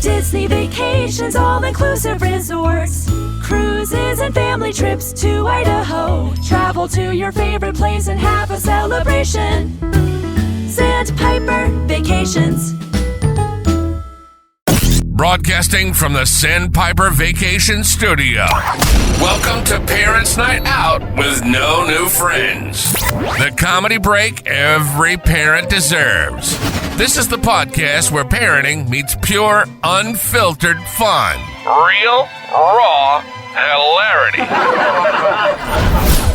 Disney vacations, all-inclusive resorts, cruises and family trips to Idaho. Travel to your favorite place and have a celebration. Sandpiper Vacations. Broadcasting from the Sandpiper Vacation Studio. Welcome to Parents' Night Out with no new friends. The comedy break every parent deserves. This is the podcast where parenting meets pure, unfiltered fun. Real, raw hilarity.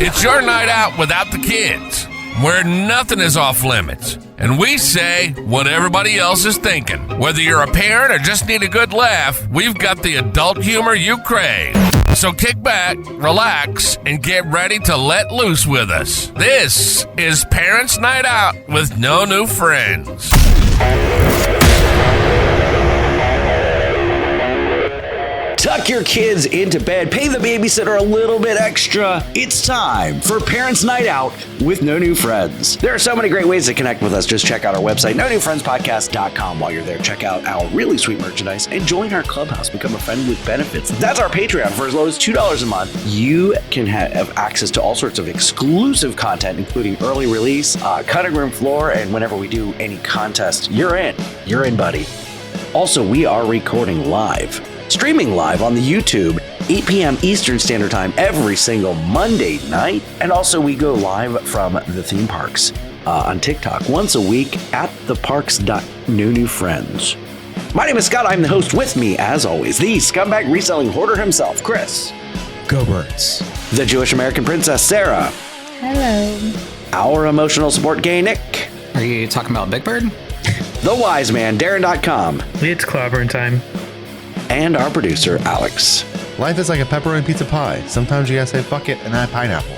It's your night out without the kids, where nothing is off limits. And we say what everybody else is thinking. Whether you're a parent or just need a good laugh, we've got the adult humor you crave. So kick back, relax, and get ready to let loose with us. This is Parents' Night Out with no new friends. Tuck your kids into bed, pay the babysitter a little bit extra. It's time for Parents' Night Out with No New Friends. There are so many great ways to connect with us. Just check out our website, nonewfriendspodcast.com. While you're there, check out our really sweet merchandise and join our clubhouse. Become a friend with benefits. That's our Patreon. For as low as $2 a month, you can have access to all sorts of exclusive content, including early release, cutting room floor, and whenever we do any contest, you're in. You're in, buddy. Also, we are recording live. Streaming live on the YouTube, 8 p.m. Eastern Standard Time every single Monday night. And also we go live from the theme parks on TikTok once a week at theparks.nonewfriends. My name is Scott. I'm the host. With me, as always, the scumbag reselling hoarder himself, Chris. Go Birds. The Jewish American princess, Sarah. Hello. Our emotional support gay, Nick. Are you talking about Big Bird? The wise man, Darren.com. It's clobbering time. And our producer, Alex. Life is like a pepperoni pizza pie. Sometimes you gotta say fuck it and add pineapple.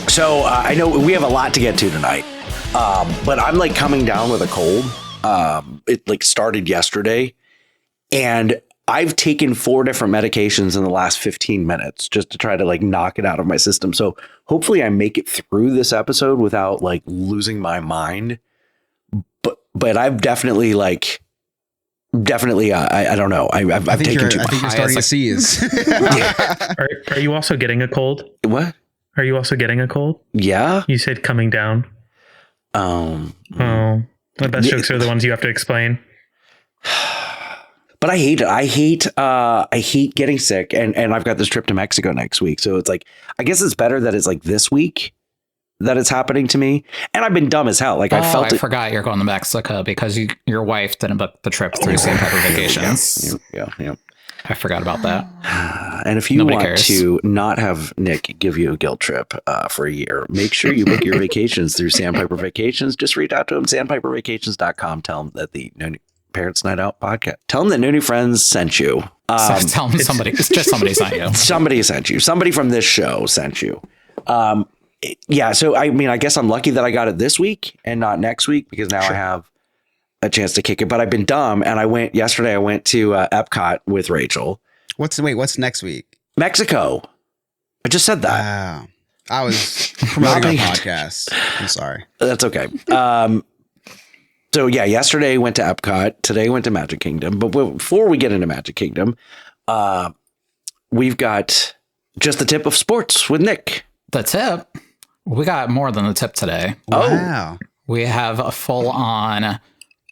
So I know we have a lot to get to tonight, but I'm like coming down with a cold. It like started yesterday, and I've taken 4 different medications in the last 15 minutes just to try to like knock it out of my system. So hopefully I make it through this episode without like losing my mind. But I've definitely I don't know. I've taken too much. I think you're starting to seize. Are you also getting a cold? What? Are you also getting a cold? Yeah. You said coming down. The best jokes are the ones you have to explain. But I hate it. I hate getting sick, and I've got this trip to Mexico next week. So it's like, I guess it's better that it's like this week that it's happening to me. And I've been dumb as hell. Like I forgot you're going to Mexico because your wife didn't book the trip through Sandpiper Vacations. Yeah. I forgot about that. And if you want to not have Nick give you a guilt trip for a year, make sure you book your vacations through Sandpiper Vacations. Just reach out to him, sandpipervacations.com. Tell him that the Parents' Night Out podcast. Tell them that No New Friends sent you. Tell them somebody sent you. Somebody sent you. Somebody from this show sent you. Yeah, so I mean, I guess I'm lucky that I got it this week and not next week because now I have a chance to kick it. But I've been dumb, and I went to Epcot with Rachel. What's next week? Mexico. I just said that. Wow. I was promoting a podcast. I'm sorry. That's okay. So yeah, yesterday went to Epcot. Today went to Magic Kingdom. But before we get into Magic Kingdom, we've got just the tip of sports with Nick. The tip? We got more than the tip today. Wow. We have a full-on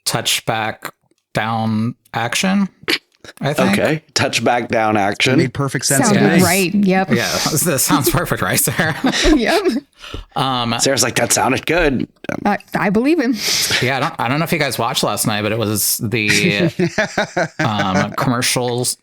touchback down action, I think. Okay. Touchback down action. It made perfect sense. Sounded right. Yep. Yeah, this sounds perfect, right, Sarah? Yep. Sarah's like, that sounded good. I believe him. Yeah, I don't know if you guys watched last night, but it was the commercials.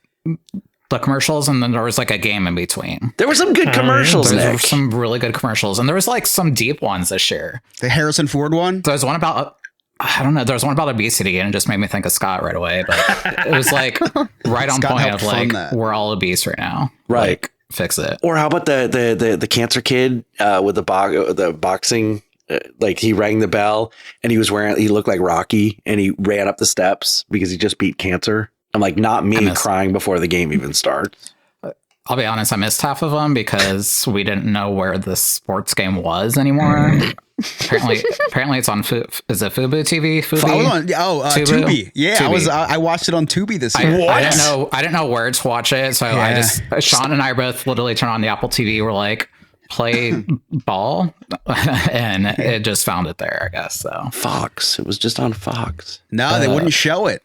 The commercials, and then there was like a game in between. There were some good commercials, There were Nick. some really good commercials, and there was like some deep ones this year. The Harrison Ford one? There was one about, I don't know, there was one about obesity, and it just made me think of Scott right away, but it was like right on Scott point of like, that. we're all obese right now. Right. Like, fix it. Or how about the cancer kid with the boxing? Like he rang the bell and he looked like Rocky and he ran up the steps because he just beat cancer. I'm like, not me crying before the game even starts. I'll be honest, I missed half of them because we didn't know where the sports game was anymore. apparently it's on is it Fubo TV? Tubi. Yeah, Tubi. I watched it on Tubi this year. I didn't know where to watch it, so Sean and I both literally turned on the Apple TV. We're like, play ball, and it just found it there, I guess. So Fox. It was just on Fox. No, they wouldn't show it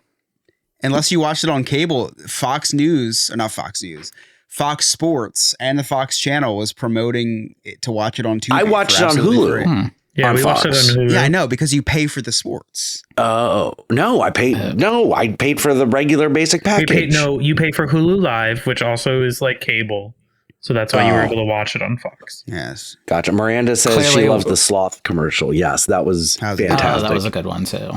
unless you watched it on cable. Fox Sports and the Fox channel was promoting it to watch it on Tubi. I watched it on Hulu. Yeah, we watched it on Hulu. Yeah, I know, because you pay for the sports. Oh, no, I paid. No, I paid for the regular basic package. You pay for Hulu Live, which also is like cable. So that's why you were able to watch it on Fox. Yes. Gotcha. Miranda says she loves the sloth commercial. Yes, that was fantastic. That was a good one too.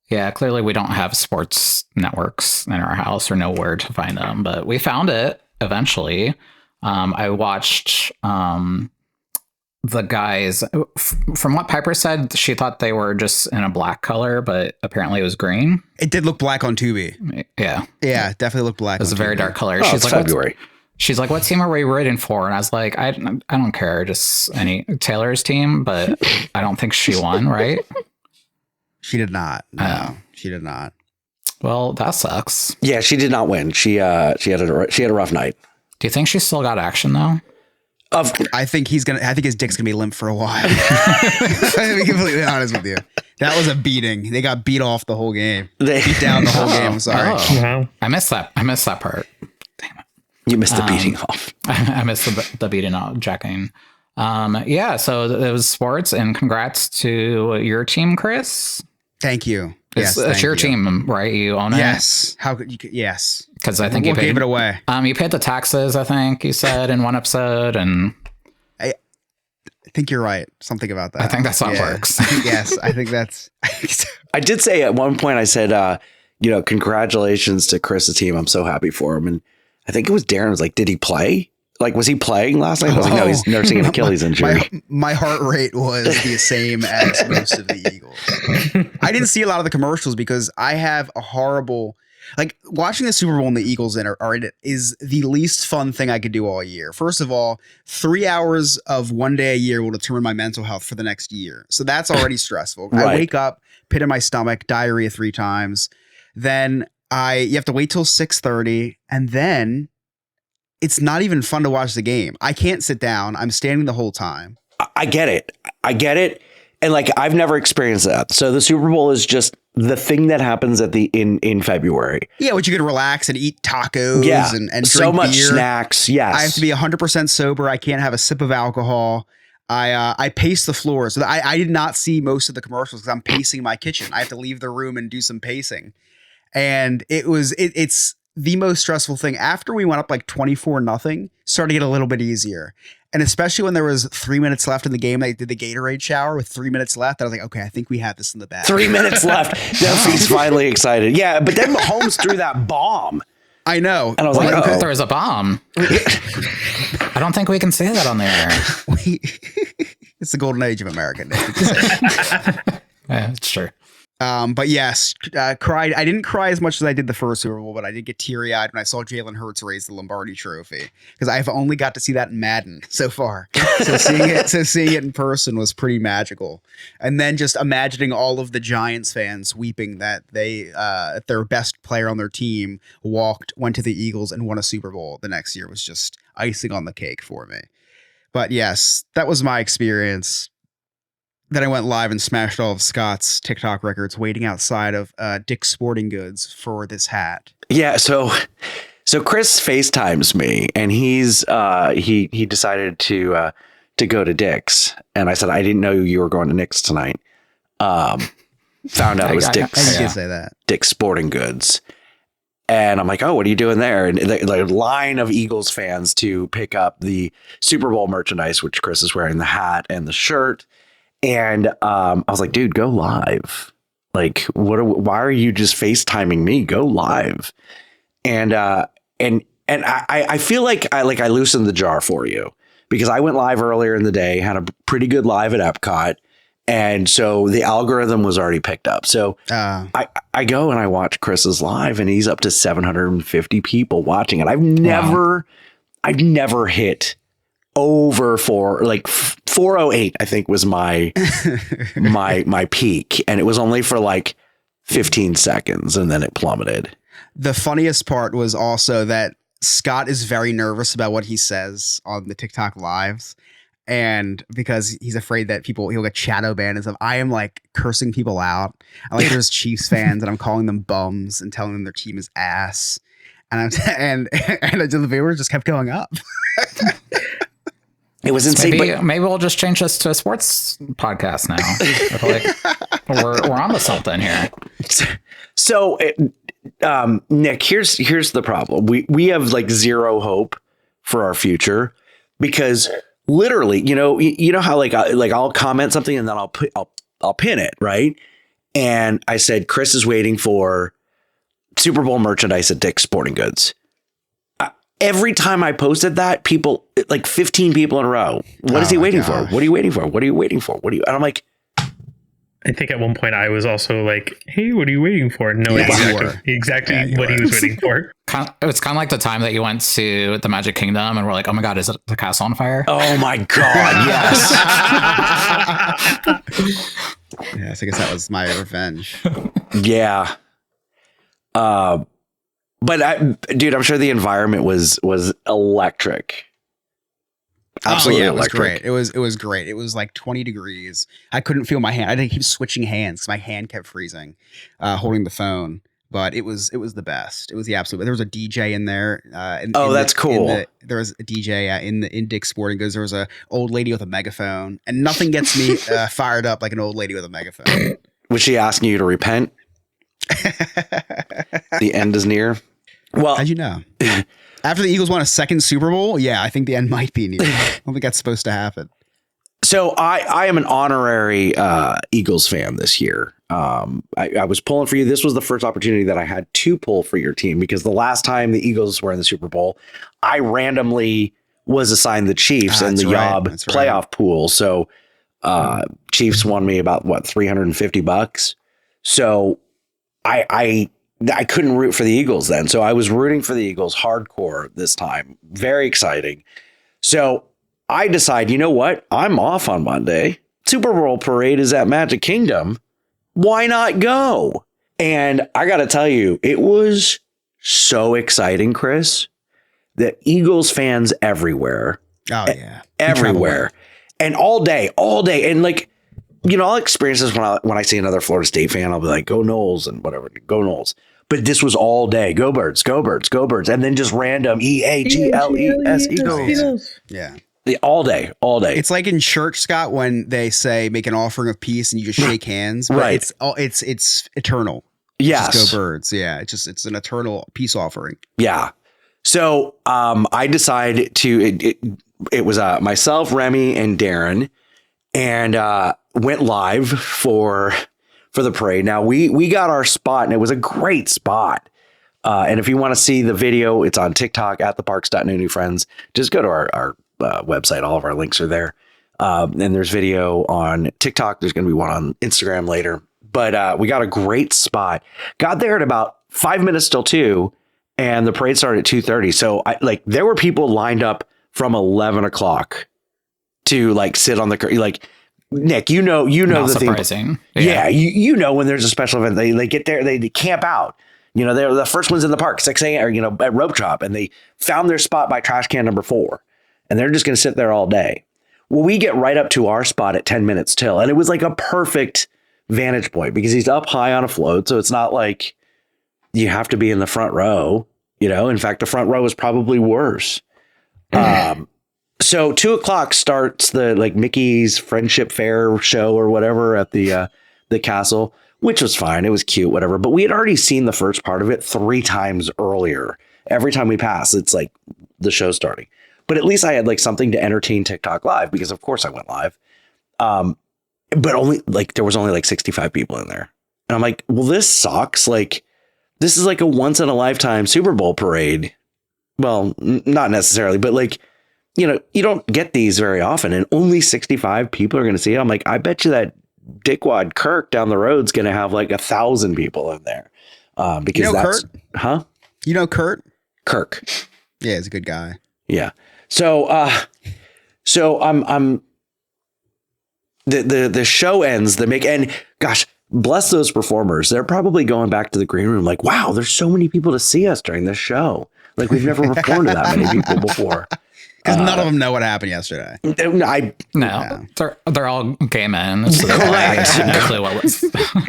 Yeah, clearly we don't have sports networks in our house or know where to find them, but we found it eventually. I watched the guys. From what Piper said, she thought they were just in a black color, but apparently it was green. It did look black on Tubi. Yeah. Yeah, it definitely looked black. It was a very dark color. Oh, she's like, February. She's like, what team are we rooting for? And I was like, I don't care, just any Taylor's team, but I don't think she won, right? She did not. No, she did not. Well, that sucks. Yeah, she did not win. She had a rough night. Do you think she still got action though? I think his dick's gonna be limp for a while. To be completely honest with you, that was a beating. They got beat off the whole game. They beat down the whole game. I'm sorry. Wow. I missed that part. Damn it. You missed the beating off. I missed the beating off, jacking. Yeah. So it was sports, and congrats to your team, Chris. Thank you. It's your team, right? You own it. Yes. How could you? Yes. Because I think you gave it away. You paid the taxes. I think you said in one episode, and I think you're right. Something about that. I think that's how it works. Yes, I think that's. I did say at one point, I said, congratulations to Chris's team. I'm so happy for him. And I think it was Darren was like, did he play? Like, was he playing last night? I was like, no, he's nursing an Achilles injury. My heart rate was the same as most of the Eagles. I didn't see a lot of the commercials because I have a horrible, like, watching the Super Bowl and the Eagles in it is the least fun thing I could do all year. First of all, 3 hours of one day a year will determine my mental health for the next year. So that's already stressful. Right. I wake up, pit in my stomach, diarrhea 3 times. Then you have to wait till 6:30, and then it's not even fun to watch the game. I can't sit down. I'm standing the whole time. I get it. And like, I've never experienced that. So the Super Bowl is just the thing that happens at in February. Yeah, which you can relax and eat tacos and drink so much beer. Snacks. Yes. I have to be 100% sober. I can't have a sip of alcohol. I pace the floor. So I did not see most of the commercials because I'm pacing my kitchen. I have to leave the room and do some pacing. And it's the most stressful thing. After we went up like 24-0, started to get a little bit easier. And especially when there was 3 minutes left in the game, they did the Gatorade shower with 3 minutes left. I was like, okay, I think we have this in the bag. 3 minutes left. Duffy's finally excited. Yeah, but then Mahomes threw that bomb. I know. And I was like, there was a bomb. I don't think we can say that on the air. It's the golden age of America, Nick. Yeah, it's true. But yes, cried. I didn't cry as much as I did the first Super Bowl, but I did get teary-eyed when I saw Jalen Hurts raise the Lombardi Trophy because I've only got to see that in Madden so far. So seeing it in person was pretty magical. And then just imagining all of the Giants fans weeping that their best player on their team went to the Eagles and won a Super Bowl the next year was just icing on the cake for me. But yes, that was my experience. Then I went live and smashed all of Scott's TikTok records waiting outside of Dick's Sporting Goods for this hat. Yeah, so Chris FaceTimes me and he decided to go to Dick's. And I said, I didn't know you were going to Nick's tonight. Found out it was Dick's. I did say that. Dick's Sporting Goods. And I'm like, oh, what are you doing there? And the line of Eagles fans to pick up the Super Bowl merchandise, which Chris is wearing, the hat and the shirt. And I was like, dude, go live. Like, why are you just FaceTiming me? Go live. And I feel like I loosened the jar for you because I went live earlier in the day, had a pretty good live at Epcot. And so the algorithm was already picked up. So I go and I watch Chris's live and he's up to 750 people watching it. I've never I've never hit over 408, I think was my my peak, and it was only for like 15 seconds and then it plummeted. The funniest part was also that Scott is very nervous about what he says on the TikTok lives. And because he's afraid that he'll get shadow banned and stuff, I am like cursing people out. I like there's Chiefs fans and I'm calling them bums and telling them their team is ass. And the viewers just kept going up. It was insane. Maybe we'll just change this to a sports podcast now. I feel like we're onto something here. So, Nick, here's the problem. We have like zero hope for our future because literally, you know how like I'll comment something and then I'll pin it, right? And I said Chris is waiting for Super Bowl merchandise at Dick's Sporting Goods. Every time I posted that, people, like 15 people in a row. What is he waiting for? What are you waiting for? What are you waiting for? And I'm like, I think at one point I was also like, hey, what are you waiting for? No, exactly what he was waiting for. It's kind of like the time that you went to the Magic Kingdom and we're like, oh my God, is it the castle on fire? Oh my God, yes. Yes, I guess that was my revenge. Yeah. But dude, I'm sure the environment was electric. Absolutely it was electric. great. It was great. It was like 20 degrees. I couldn't feel my hand. I had to keep switching hands because my hand kept freezing, holding the phone. But it was the best. It was the absolute. There was a DJ in there. That's cool. There was a DJ in Dick's Sporting Goods. There was a old lady with a megaphone, and nothing gets me fired up like an old lady with a megaphone. Was she asking you to repent? The end is near. Well, how'd you know? After the Eagles won a second Super Bowl, yeah, I think the end might be near. I don't think that's supposed to happen. So I am an honorary Eagles fan this year. I was pulling for you. This was the first opportunity that I had to pull for your team because the last time the Eagles were in the Super Bowl, I randomly was assigned the Chiefs in the Yob playoff pool. So Chiefs won me about $350. So I couldn't root for the Eagles then. So I was rooting for the Eagles hardcore this time. Very exciting. So I decide, you know what? I'm off on Monday. Super Bowl parade is at Magic Kingdom. Why not go? And I got to tell you, it was so exciting, Chris. The Eagles fans everywhere. Oh, yeah. Everywhere. And all day. And like, I'll experience this when I see another Florida State fan. I'll be like, go Noles and whatever. Go Noles. But this was all day. Go Birds, go Birds, go Birds. And then just random EAGLES Eagles. Yeah. All day. It's like in church, Scott, when they say make an offering of peace and you just shake hands. But right. It's eternal. Yes. Just go Birds. Yeah. It's an eternal peace offering. Yeah. So I decided to, it was myself, Remy, and Darren, and went live for the parade. Now we got our spot and it was a great spot. And if you want to see the video, it's on TikTok at theparks.nonewfriends. Just go to our website. All of our links are there. And there's video on TikTok. There's going to be one on Instagram later. But we got a great spot. Got there at about 5 minutes till 2, and the parade started at 2:30. So there were people lined up from 11 o'clock to like sit on the Nick, you know Not the surprising. thing. Yeah, you know when there's a special event, they get there, they camp out. They're the first ones in the park, 6 a.m. or at Rope Chop, and they found their spot by trash can number 4, and they're just going to sit there all day. Well, we get right up to our spot at 10 minutes till, and it was like a perfect vantage point because he's up high on a float, so it's not like you have to be in the front row. In fact, the front row is probably worse. So 2:00 starts the Mickey's Friendship Fair show or whatever at the castle, which was fine. It was cute, whatever. But we had already seen the first part of it 3 times earlier. Every time we pass, it's like the show starting. But at least I had something to entertain TikTok live because of course I went live. But only there was only 65 people in there. And I'm like, well, this sucks. This is a once in a lifetime Super Bowl parade. Well, not necessarily, but you don't get these very often, and only 65 people are going to see it. I'm like, I bet you that dickwad Kirk down the road's going to have 1,000 people in there. Because that's, Kurt? huh? You know Kurt? Kirk. Yeah, he's a good guy. Yeah. So I'm the show ends, and gosh, bless those performers. They're probably going back to the green room like, wow, there's so many people to see us during this show. Like we've never performed to that many people before. Because none of them know what happened yesterday. They're all gay men. So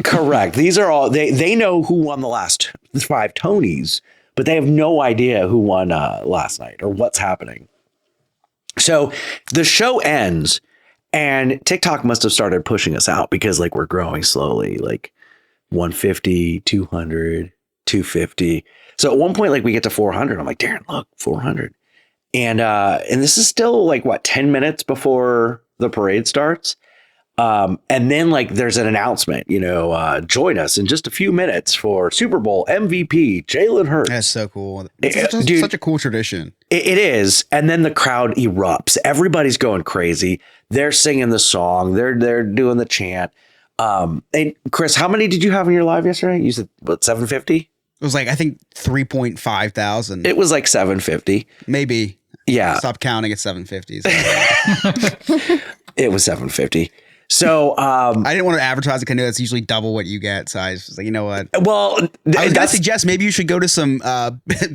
Correct. These are all they know who won the last 5 Tonys, but they have no idea who won last night or what's happening. So the show ends and TikTok must have started pushing us out because like we're growing slowly, like 150, 200, 250. So at one point, like we get to 400. I'm like, Darren, look, 400. And this is still like 10 minutes before the parade starts. And then like there's an announcement, join us in just a few minutes for Super Bowl MVP Jalen Hurts. That's so cool. It's such a cool tradition. It is. And then the crowd erupts. Everybody's going crazy. They're singing the song. They're doing the chant. And Chris, how many did you have in your live yesterday? You said 750? It was like, I think 3.5 thousand. It was like 750. Maybe. Yeah. Stop counting at 750. It was 750. So I didn't want to advertise it because I know that's usually double what you get. So I was just like, you know what? Well, I was going to suggest maybe you should go to some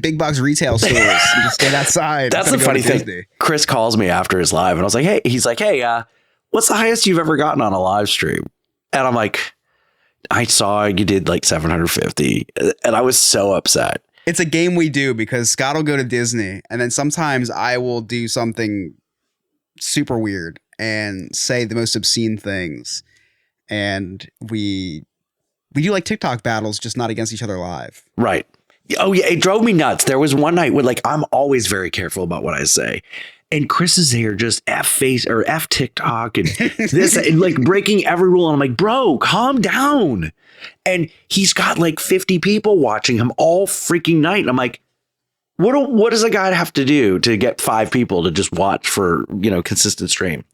big box retail stores and just stand outside. That's the funny thing. Chris calls me after his live and I was like, hey, what's the highest you've ever gotten on a live stream? And I'm like, I saw you did like 750. And I was so upset. It's a game we do because Scott will go to Disney and then sometimes I will do something super weird and say the most obscene things. And we do like TikTok battles, just not against each other live. Right. Oh yeah. It drove me nuts. There was one night where like, I'm always very careful about what I say. And Chris is there just F TikTok and this and like breaking every rule. And I'm like, bro, calm down. And he's got like 50 people watching him all freaking night. And I'm like, what does a guy have to do to get 5 people to just watch for, consistent stream?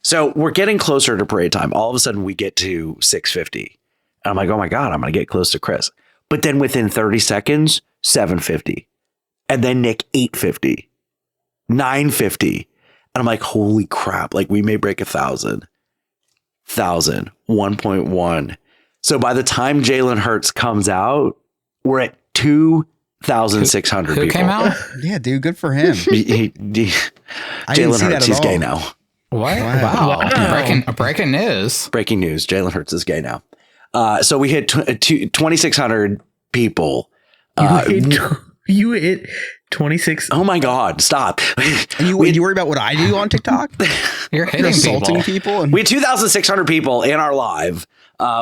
So we're getting closer to parade time. All of a sudden we get to 650. And I'm like, oh my God, I'm going to get close to Chris. But then within 30 seconds, 750. And then Nick 850, 950. And I'm like, holy crap. Like we may break 1,000, 1.1. So by the time Jalen Hurts comes out, we're at 2,600 people. Who came out? Yeah, dude, good for him. Jalen Hurts, he's gay now. What? Wow. Breaking news. Breaking news. Jalen Hurts is gay now. So we hit 2,600 people. You hit 26. Oh my God, stop. And you worry about what I do on TikTok? You're hitting assaulting people. We had 2,600 people in our live,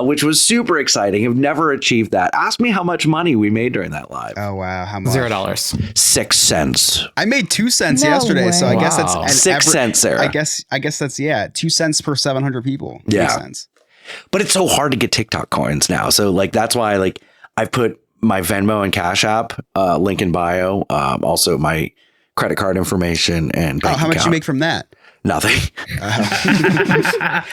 which was super exciting. I've never achieved that. Ask me how much money we made during that live. Oh, wow. How much? $0. 6 cents. I made 2 cents No yesterday. way. So I guess Wow. that's 6 cents, Sarah. I guess that's 2 cents per 700 people. Yeah. Makes sense. But it's so hard to get TikTok coins now. So like, that's why like I've put my Venmo and Cash App link in bio. Also my credit card information and bank how much account. you make from that? Nothing.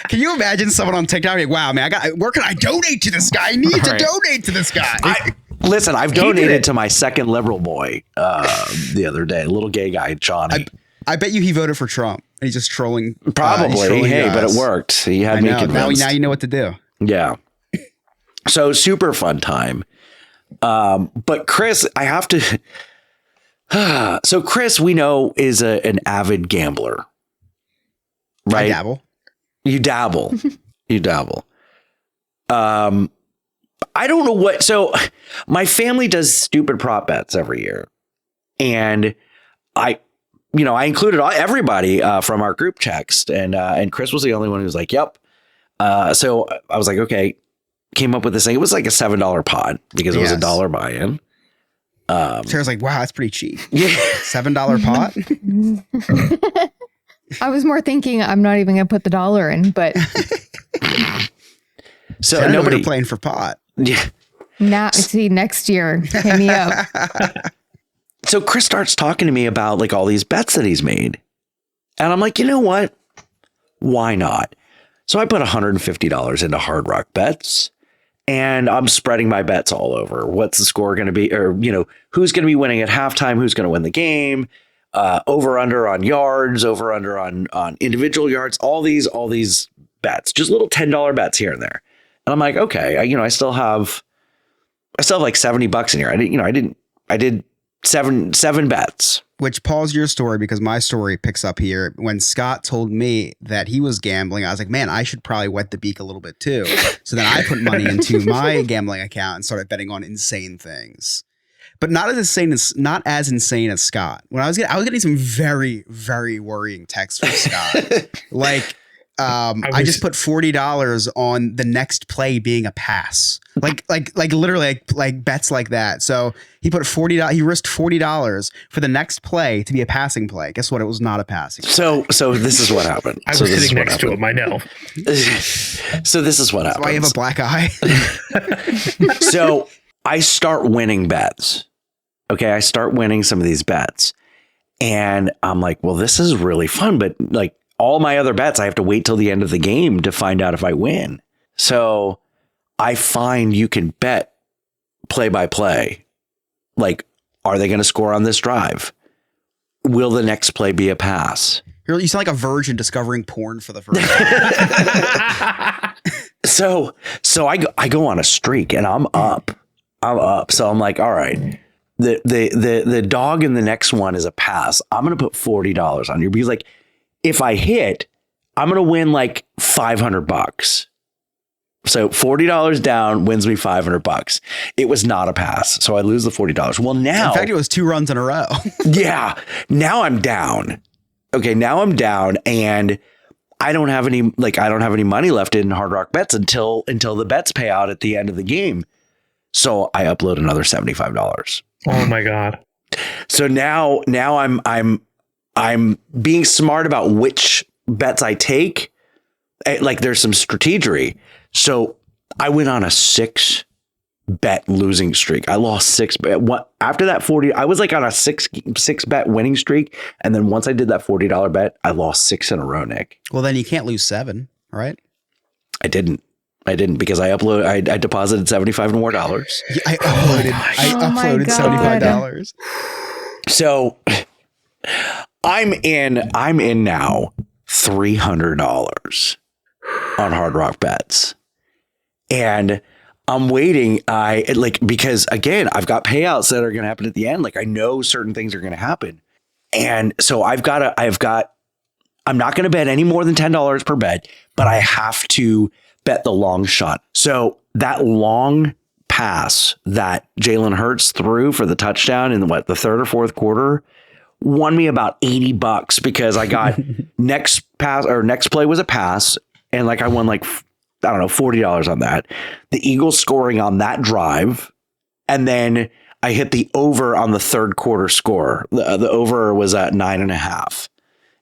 Can you imagine someone on TikTok like, wow, man, where can I donate to this guy? I need to donate to this guy. Listen, I've donated to my second liberal boy the other day, little gay guy, Johnny. I bet you he voted for Trump. And he's just trolling. Probably. But it worked. He had me convinced. Now you know what to do. Yeah. So super fun time. But Chris, I have to. So Chris, we know is an avid gambler, right? I dabble. You dabble. You dabble. I don't know what. So my family does stupid prop bets every year, and I included everybody from our group text, and Chris was the only one who was like, "Yep." So I was like, "Okay." Came up with this thing. It was like a $7 pot because it was $1 buy-in. Sarah's like, wow, that's pretty cheap. Yeah. $7 pot. I was more thinking I'm not even going to put the dollar in, but So nobody playing for pot. Yeah. now see next year, hit me up. So Chris starts talking to me about like all these bets that he's made. And I'm like, you know what? Why not? So I put $150 into Hard Rock Bets. And I'm spreading my bets all over. What's the score going to be? Or, who's going to be winning at halftime? Who's going to win the game? over under on yards, over under on individual yards, all these bets, just little $10 bets here and there. And I'm like, okay, I still have like $70 in here. I did seven bets. Which, pause your story because my story picks up here. When Scott told me that he was gambling, I was like, man, I should probably wet the beak a little bit too. So then I put money into my gambling account and started betting on insane things. But not as insane as Scott. When I was getting some very, very worrying texts from Scott. Like, I just put $40 on the next play being a pass. Like literally like bets like that. So he put $40. He risked $40 for the next play to be a passing play. Guess what? It was not a passing play. So this is what happened. I was sitting next to him. I know. So this is what happened. Why you have a black eye? So I start winning bets. Okay, I start winning some of these bets, and I'm like, well, this is really fun. But like all my other bets, I have to wait till the end of the game to find out if I win. So I find you can bet play by play. Like, are they going to score on this drive? Will the next play be a pass? You sound like a virgin discovering porn for the first time. So I go on a streak and I'm up. So I'm like, all right, the dog in the next one is a pass. I'm going to put $40 on you because like, if I hit, I'm going to win like $500. So $40 down wins me $500. It was not a pass. So I lose the $40. Well, now, in fact, it was 2 runs in a row. Yeah. Now I'm down. Okay. Now I'm down and I don't have any money left in Hard Rock Bets until the bets pay out at the end of the game. So I upload another $75. Oh my God. So now I'm being smart about which bets I take. Like there's some strategery. So I went on a 6 bet losing streak. I lost 6. After that 40, I was like on a 6 bet winning streak. And then once I did that $40 bet, I lost 6 in a row, Nick. Well, then you can't lose 7, right? I didn't because I deposited $75 more. I uploaded $75. So I'm in now $300 on Hard Rock Bets. And I'm waiting. Because again, I've got payouts that are going to happen at the end. Like I know certain things are going to happen. And so I'm not going to bet any more than $10 per bet, but I have to bet the long shot. So that long pass that Jalen Hurts threw for the touchdown in the third or fourth quarter won me about $80 because I got next play was a pass. And like I won like, I don't know, $40 on that. The Eagles scoring on that drive. And then I hit the over on the third quarter score. The over was at 9.5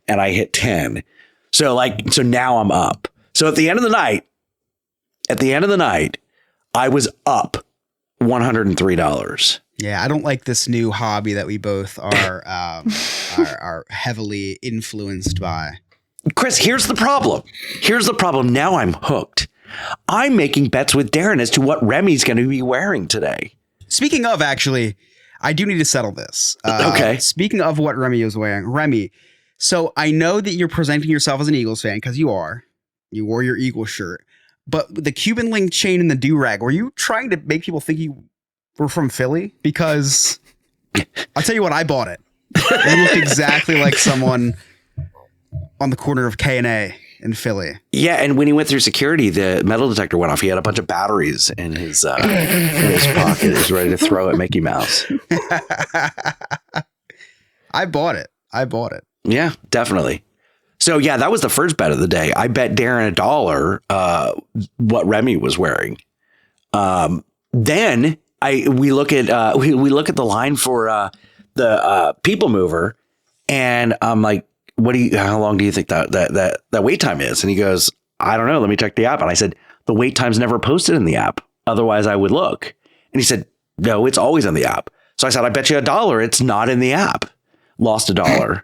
and I hit 10. So now I'm up. So at the end of the night, I was up $103. Yeah, I don't like this new hobby that we both are heavily influenced by. Chris, here's the problem. Now I'm hooked. I'm making bets with Darren as to what Remy's going to be wearing today. Speaking of, actually, I do need to settle this. Okay. Speaking of what Remy is wearing, Remy, so I know that you're presenting yourself as an Eagles fan because you are. You wore your Eagles shirt. But the Cuban link chain and the do-rag, were you trying to make people think you were from Philly? Because I'll tell you what, I bought it. You looked exactly like someone on the corner of K&A in Philly. Yeah, and when he went through security, the metal detector went off. He had a bunch of batteries in his pocket. He was ready to throw at Mickey Mouse. I bought it. Yeah, definitely. So yeah, that was the first bet of the day. I bet Darren $1 what Remy was wearing. Then we look at the line for the People Mover, and I'm like, how long do you think that wait time is? And he goes, I don't know. Let me check the app. And I said, the wait time's never posted in the app. Otherwise I would look. And he said, no, it's always in the app. So I said, I bet you $1. It's not in the app. Lost $1.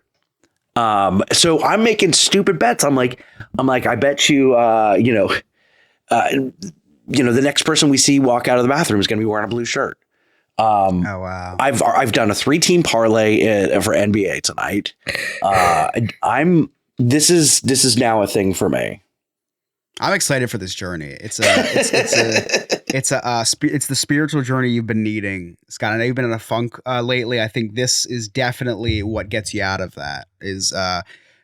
So I'm making stupid bets. I'm like, I bet you, the next person we see walk out of the bathroom is going to be wearing a blue shirt. Oh wow! I've done a 3-team parlay for NBA tonight. This is now a thing for me. I'm excited for this journey. It's the spiritual journey you've been needing, Scott. I know you've been in a funk lately. I think this is definitely what gets you out of that. Is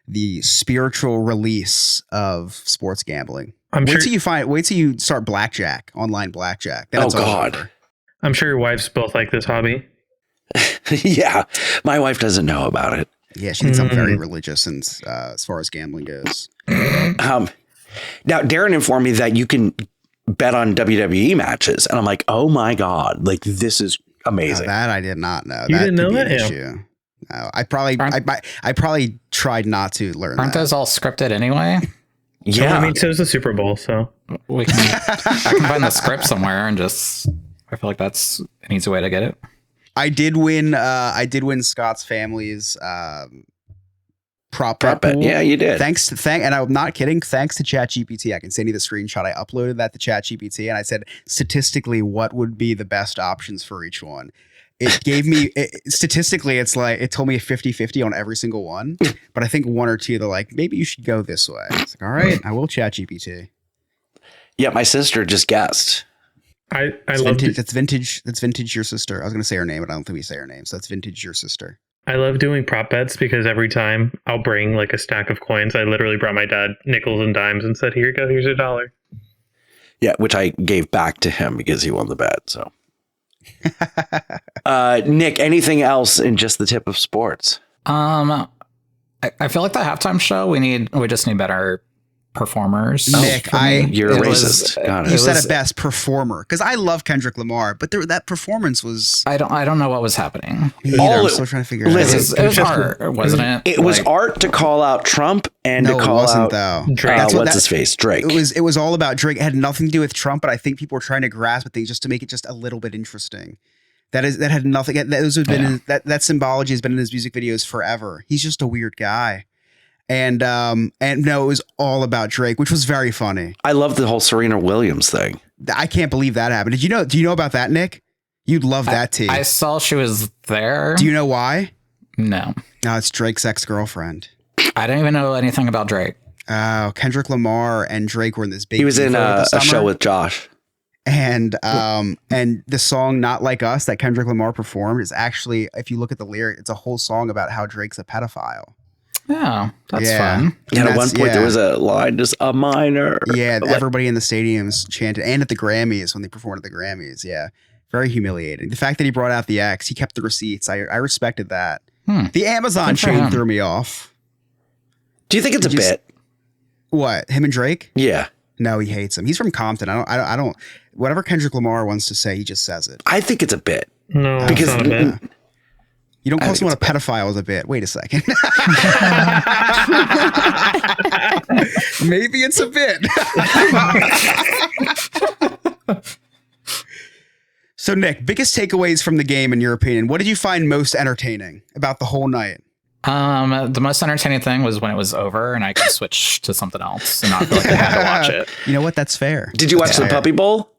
the spiritual release of sports gambling. Wait till you start blackjack, online blackjack. Then it's all over. I'm sure your wives both like this hobby. Yeah, my wife doesn't know about it. Yeah, she thinks I'm very religious, and as far as gambling goes. Now, Darren informed me that you can bet on WWE matches, and I'm like, oh my god, like this is amazing. That I did not know. You that didn't know could be that? an Yeah. issue. No, I probably tried not to learn. Aren't that. those all scripted anyway? Yeah, Well, I mean, so is the Super Bowl. So I can find the script somewhere and just. I feel like that's an easy way to get it. I did win. I did win Scott's family's prop bet. Pool. Yeah, you did. And I'm not kidding. Thanks to ChatGPT, I can send you the screenshot. I uploaded that to ChatGPT, and I said statistically what would be the best options for each one. It gave me statistically, it's like it told me a 50-50 on every single one, but I think one or two they're like maybe you should go this way. It's like, all right, I will ChatGPT. Yeah, my sister just guessed. I love That's vintage. Your sister. I was gonna say her name, but I don't think we say her name. So that's vintage. Your sister. I love doing prop bets because every time I'll bring like a stack of coins. I literally brought my dad nickels and dimes and said, "Here you go. Here's $1." Yeah, which I gave back to him because he won the bet. So, Nick, anything else in just the tip of sports? I feel like the halftime show we just need better performers. Nick, You're a racist. Got it. You said it best, performer, because I love Kendrick Lamar, but that performance was. I don't know what was happening. Me either. I'm still trying to figure it out. It was art, wasn't it? It was art to call out Trump and to call out though. Drake. What's his face? Drake. It was all about Drake. It had nothing to do with Trump, but I think people were trying to grasp at things just to make it just a little bit interesting. That had nothing. That symbology has been in his music videos forever. He's just a weird guy. And no, it was all about Drake, which was very funny. I love the whole Serena Williams thing. I can't believe that happened. Do you know about that, Nick? You'd love that tea. I saw she was there. Do you know why? No. No, it's Drake's ex-girlfriend. I didn't even know anything about Drake. Kendrick Lamar and Drake were in this big. He was in a show with Josh. And the song "Not Like Us" that Kendrick Lamar performed is actually, if you look at the lyric, it's a whole song about how Drake's a pedophile. Yeah, that's fun. And at one point there was a line, just a minor. Yeah, everybody in the stadiums chanted, and at the Grammys when they performed at the Grammys. Yeah, very humiliating. The fact that he brought out the X, he kept the receipts. I respected that. The Amazon chain threw me off. Do you think it's a bit? What, him and Drake? Yeah. No, he hates him. He's from Compton. I don't. Whatever Kendrick Lamar wants to say, he just says it. I think it's a bit. No, because it's not a bit. You don't call someone a pedophile as a bit. Wait a second. Maybe it's a bit. So, Nick, biggest takeaways from the game in your opinion? What did you find most entertaining about the whole night? The most entertaining thing was when it was over and I could switch to something else and not feel like I had to watch it. You know what? That's fair. Did you watch the Puppy Bowl?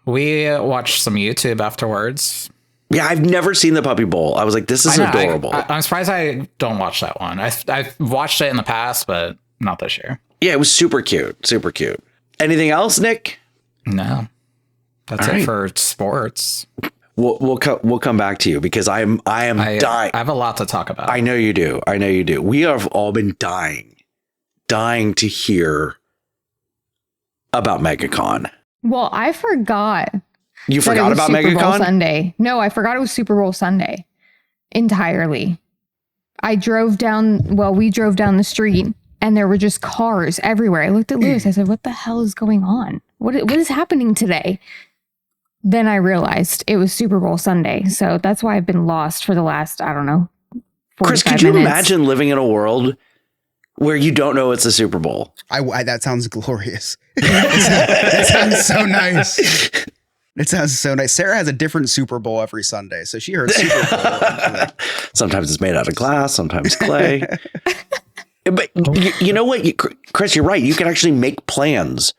We watched some YouTube afterwards. Yeah, I've never seen the Puppy Bowl. I was like, this is adorable. I'm surprised I don't watch that one. I've watched it in the past, but not this year. Yeah, it was super cute. Super cute. Anything else, Nick? No. That's it for sports. We'll come back to you because I am dying. I have a lot to talk about. I know you do. We have all been dying to hear about MegaCon. Well, I forgot. You forgot about Super Bowl MegaCon? Sunday. No, I forgot it was Super Bowl Sunday entirely. We drove down the street and there were just cars everywhere. I looked at Lewis. I said, what the hell is going on? What is happening today? Then I realized it was Super Bowl Sunday. So that's why I've been lost for the last, I don't know, 45 Chris, could you minutes. imagine living in a world where you don't know it's a Super Bowl? That sounds glorious. That sounds so nice. It sounds so nice. Sarah has a different Super Bowl every Sunday. So she heard Super Bowl. Sometimes it's made out of glass, sometimes clay. But you know what, Chris, you're right. You can actually make plans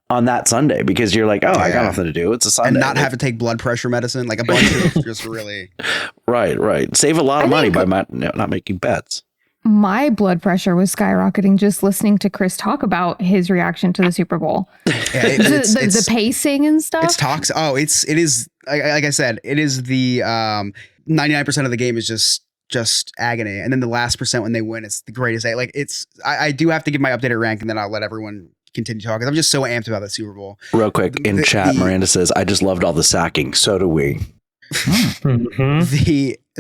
on that Sunday because you're like, oh, I got Yeah. nothing to do. It's a Sunday. And not have to take blood pressure medicine, like a bunch of just really. Right. Save a lot of money by not making bets. My blood pressure was skyrocketing just listening to Chris talk about his reaction to the Super Bowl. Yeah, The pacing and stuff. It's toxic. Oh, it is like I said, it is the 99% of the game is just agony, and then the last percent when they win, it's the greatest. Like it's I do have to give my updated rank, and then I'll let everyone continue talking. I'm just so amped about the Super Bowl. Real quick in chat, Miranda says, "I just loved all the sacking. So do we."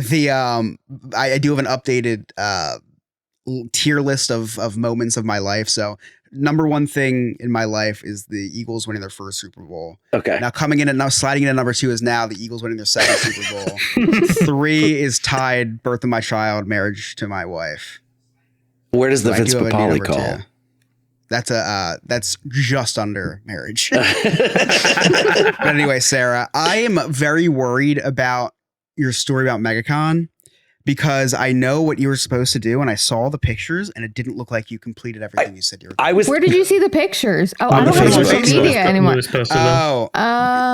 I do have an updated tier list of moments of my life. So number one thing in my life is the Eagles winning their first Super Bowl. Okay. Now coming in and now sliding into number 2 is now the Eagles winning their second Super Bowl. 3 is tied birth of my child, marriage to my wife. Where does the So I do have a new Fitzpapali number call? 2. That's just under marriage. But anyway, Sarah, I am very worried about your story about MegaCon because I know what you were supposed to do and I saw the pictures and it didn't look like you completed everything you said you were going to do. Where did you see the pictures? Oh, I On don't the have Facebook social page. media anymore. Lewis posted them. Oh,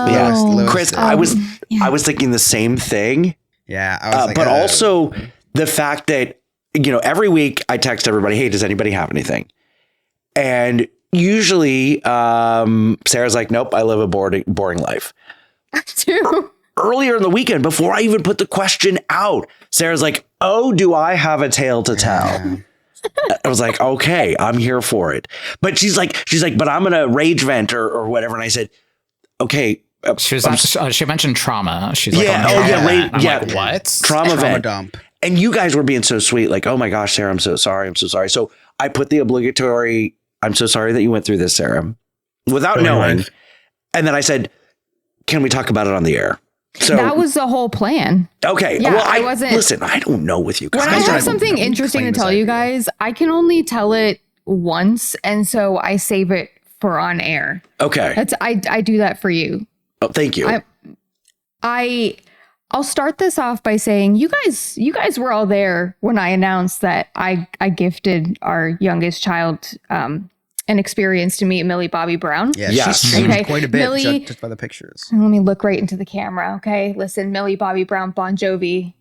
Yeah, Lewis Chris, did. I was yeah. thinking the same thing. Yeah, I was like, But also the fact that, every week I text everybody, hey, does anybody have anything? And usually Sarah's like, nope, I live a boring life. Too. Earlier in the weekend, before I even put the question out, Sarah's like, oh, do I have a tale to tell? Yeah. I was like, okay, I'm here for it. But she's like, but I'm going to rage vent or whatever. And I said, okay. She mentioned trauma. She's like, Yeah, oh, yeah, yeah, I'm yeah. like, Like, what? Trauma vent. dump. And you guys were being so sweet. Like, oh my gosh, Sarah, I'm so sorry. I'm so sorry. So I put the obligatory, I'm so sorry that you went through this, Sarah, without knowing. Life. And then I said, can we talk about it on the air? So That was the whole plan. okay. Yeah, well, I wasn't- Listen, I don't know with you guys. When I guys have are- something interesting to claim this tell you idea. guys, I can only tell it once, and so I save it for on air. Okay. That's I do that for you. Oh, thank you. I'll start this off by saying you guys were all there when I announced that I gifted our youngest child an experience to meet Millie Bobby Brown. Yeah, Yes. she's changed Okay, quite a bit Millie- just by the pictures. Let me look right into the camera, okay? Listen, Millie Bobby Brown Bon Jovi,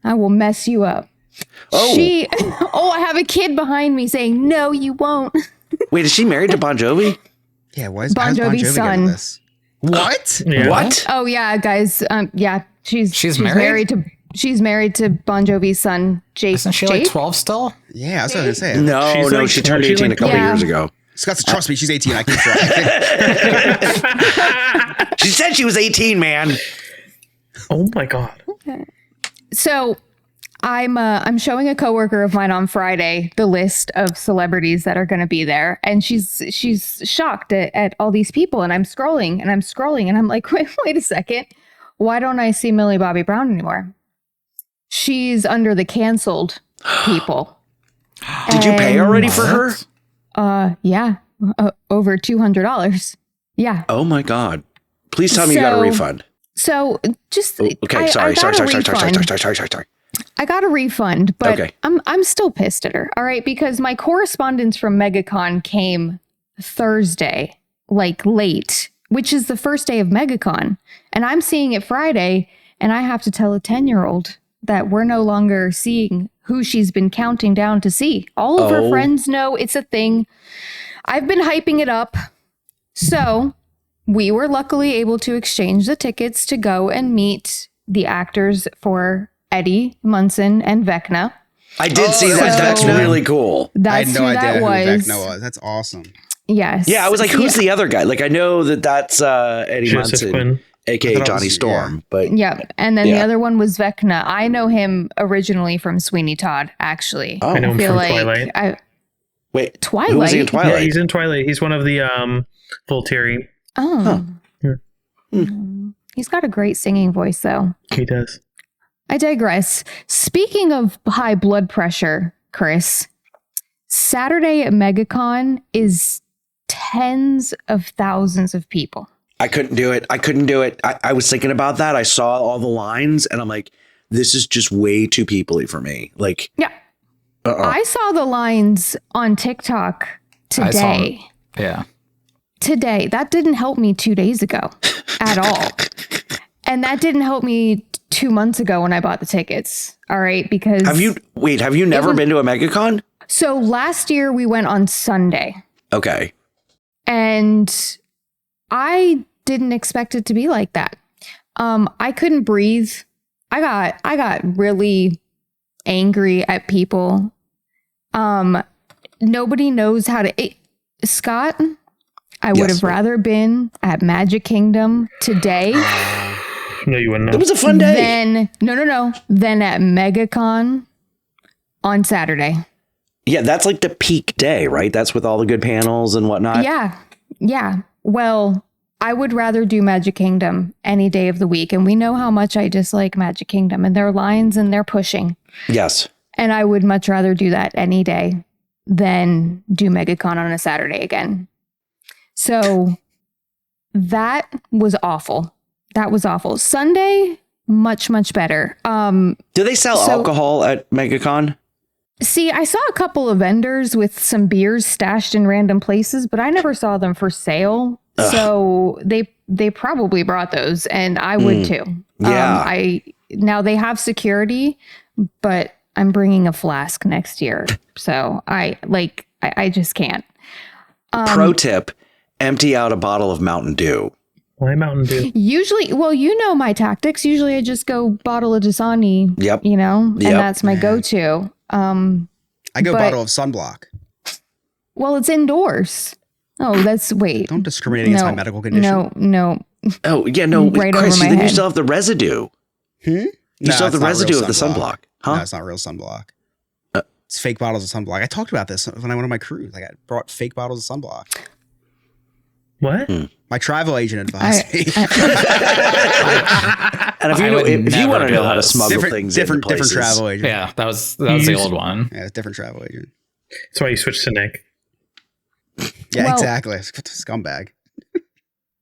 I will mess you up. Oh. I have a kid behind me saying, no, you won't. Wait, is she married to Bon Jovi? Yeah, why is Bon how's Jovi's getting son. this? What? Yeah. What? Oh yeah, guys. Yeah, she's married? She's married to Bon Jovi's son, Jake. Isn't she like 12 still? Yeah, I was gonna say. No, She's like- she turned she 18 a like- couple Yeah. years ago. Scott, trust me, she's 18. I keep track. She said she was 18, man. Oh my God. So I'm showing a coworker of mine on Friday the list of celebrities that are going to be there, and she's shocked at all these people. And I'm scrolling, and I'm like, wait a second, why don't I see Millie Bobby Brown anymore? She's under the canceled people. Did you pay already for her? Yeah, over $200. Yeah. Oh my God. Please tell me you got a So- refund. So just Okay, sorry. I got a refund, but Okay. I'm still pissed at her. All right, because my correspondence from MegaCon came Thursday, like late, which is the first day of MegaCon, and I'm seeing it Friday, and I have to tell a 10-year-old that we're no longer seeing who she's been counting down to see. All of her Oh. friends know it's a thing. I've been hyping it up. So we were luckily able to exchange the tickets to go and meet the actors for Eddie Munson and Vecna. I did see that that. was That's Vecna? really cool. I That's had no who idea that who was. Vecna was. That's awesome. Yes. Yeah, I was like, who's the other guy? Like, I know that's Eddie Joseph Munson, Quinn. I aka thought it Johnny was- Storm. But Yep. And then the Yeah. other one was Vecna. I know him originally from Sweeney Todd, actually. Oh. I know him feel from like Twilight. wait, Twilight? who was he in Twilight? Yeah, he's in Twilight. He's one of the Volturi. Oh. Huh. He's got a great singing voice, though. He does. I digress. Speaking of high blood pressure, Chris, Saturday at MegaCon is tens of thousands of people. I couldn't do it. I was thinking about that. I saw all the lines and I'm like, this is just way too peoply for me. Like, Yeah. I saw the lines on TikTok I saw 'em. today. Yeah. today. That didn't help me 2 days ago at all. And that didn't help me 2 months ago when I bought the tickets. All right. Because have you never been to a MegaCon? So last year we went on Sunday. Okay. And I didn't expect it to be like that. I couldn't breathe. I got really angry at people. Nobody knows how to. Scott, I would have rather been at Magic Kingdom today. No, you wouldn't. It was a fun day. Then at MegaCon on Saturday. Yeah, that's like the peak day, right? That's with all the good panels and whatnot. Yeah. Well, I would rather do Magic Kingdom any day of the week. And we know how much I dislike Magic Kingdom and their lines and their pushing. Yes. And I would much rather do that any day than do MegaCon on a Saturday again. So that was awful. Sunday, much, much better. Do they sell alcohol at MegaCon? See, I saw a couple of vendors with some beers stashed in random places, but I never saw them for sale. Ugh. So they probably brought those, and I would too. Yeah. Now they have security, but I'm bringing a flask next year. So I just can't. Pro tip, empty out a bottle of Mountain Dew. Why Mountain Dew? Usually, well, you know my tactics. Usually I just go bottle of Dasani, and that's my go-to. I go bottle of sunblock. Well, it's indoors. Oh, wait. Don't discriminate against my medical condition. No. Oh, yeah, no. Right Chris, over my then head. you still have the residue. You still have the residue of the sunblock. Huh? No, it's not real sunblock. It's fake bottles of sunblock. I talked about this when I went on my cruise. I brought fake bottles of sunblock. What? My travel agent advised me. And if you want to know how to smuggle things different into places, travel agent. Yeah, that was the old one. Yeah, it's different travel agent. That's why you switched to Nick. Yeah, Well, exactly. Scumbag.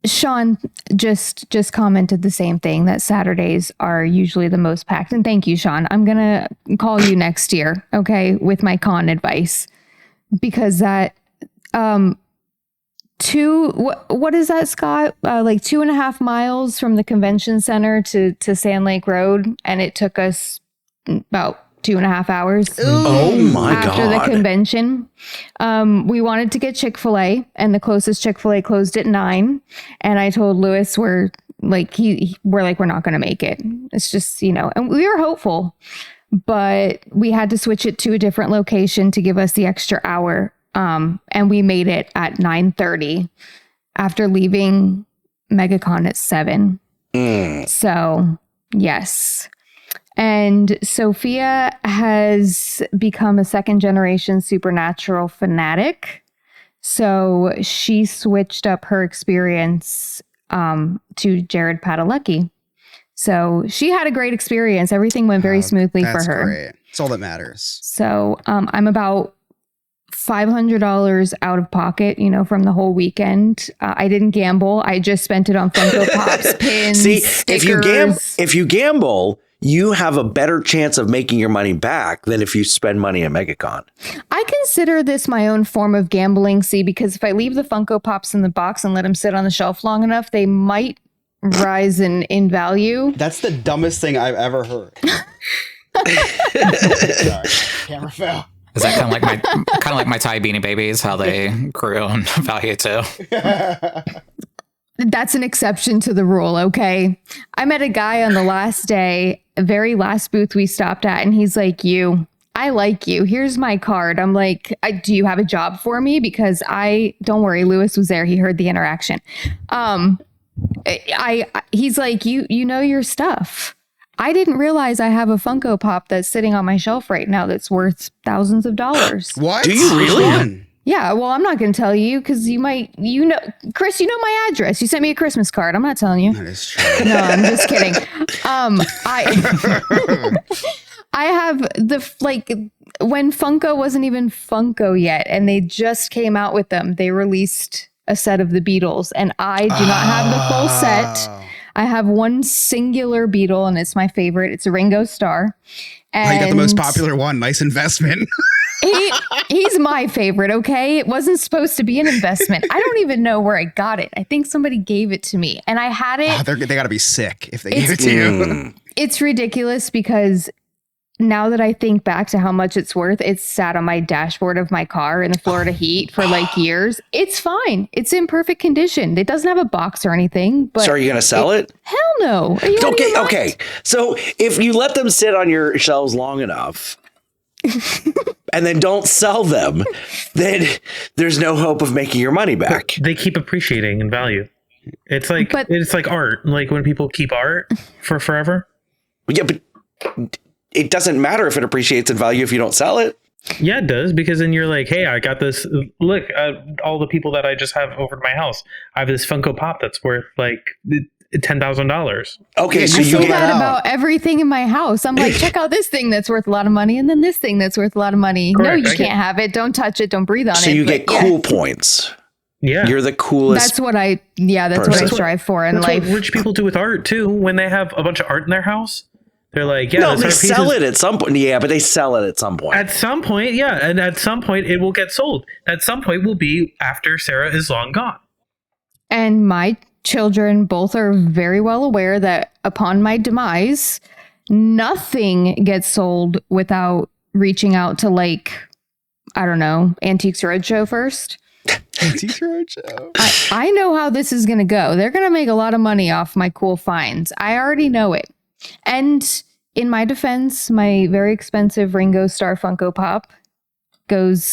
Sean just commented the same thing, that Saturdays are usually the most packed. And thank you, Sean. I'm going to call you next year, okay, with my con advice. Because that, what is that, Scott? Like 2.5 miles from the convention center to Sand Lake Road. And it took us about 2.5 hours. Oh my God. After the convention. We wanted to get Chick-fil-A, and the closest Chick-fil-A closed at 9. And I told Lewis we're not going to make it. It's just, and we were hopeful, but we had to switch it to a different location to give us the extra hour. And we made it at 9:30 after leaving MegaCon at 7. So yes. And Sophia has become a second-generation Supernatural fanatic. So she switched up her experience to Jared Padalecki. So she had a great experience. Everything went very smoothly for her. That's great. It's all that matters. So I'm about $500 out of pocket, from the whole weekend. I didn't gamble. I just spent it on Funko Pops, pins, see, stickers. if you gamble, you have a better chance of making your money back than if you spend money at MegaCon. I consider this my own form of gambling, because if I leave the Funko Pops in the box and let them sit on the shelf long enough, they might rise in value. That's the dumbest thing I've ever heard. Sorry, camera fell. Is that kind of like my Thai Beanie Babies, how they grew in value too? That's an exception to the rule, okay? I met a guy on the last day, very last booth we stopped at, and he's like, I like you. Here's my card. I'm like, do you have a job for me? Because don't worry, Lewis was there. He heard the interaction. He's like, you know your stuff. I didn't realize I have a Funko Pop that's sitting on my shelf right now that's worth thousands of dollars. What? Do you really? Yeah, well, I'm not going to tell you because Chris, you know my address. You sent me a Christmas card. I'm not telling you. That is true. No, I'm just kidding. I have when Funko wasn't even Funko yet, and they just came out with them. They released a set of the Beatles, and I do not have the full set. I have one singular Beatle, and it's my favorite. It's a Ringo Starr. And you got the most popular one. Nice investment. He's my favorite, okay? It wasn't supposed to be an investment. I don't even know where I got it. I think somebody gave it to me, and I had it. Oh, they got to be sick if they gave it to you. It's ridiculous because now that I think back to how much it's worth, it's sat on my dashboard of my car in the Florida heat for like years. It's fine. It's in perfect condition. It doesn't have a box or anything. But So are you going to sell it? Hell no. Are you out of your mind? Okay. So if you let them sit on your shelves long enough and then don't sell them, then there's no hope of making your money back. They keep appreciating in value. It's like art. Like when people keep art for forever. Yeah, but it doesn't matter if it appreciates in value if you don't sell it. Yeah, it does, because then you're like, hey, I got this. Look, all the people that I just have over at my house, I have this Funko Pop that's worth like $10,000. Okay, so I you say get that about everything in my house. I'm like, check out this thing that's worth a lot of money, and then this thing that's worth a lot of money. Correct. No, you can't have it. Don't touch it. Don't breathe on it. So you get But cool points. Yeah, You're the coolest. That's what I strive for in that's life. what rich people do with art too. When they have a bunch of art in their house, they're like, yeah, no, this they art sell piece it at some point. Yeah, but they sell it at some point. At some point, yeah, and at some point it will get sold. At some point will be after Sarah is long gone. And my children both are very well aware that upon my demise, nothing gets sold without reaching out to, like, I don't know, Antiques Roadshow first. Antiques Roadshow. I know how this is going to go. They're going to make a lot of money off my cool finds. I already know it. And in my defense, my very expensive Ringo Starr Funko Pop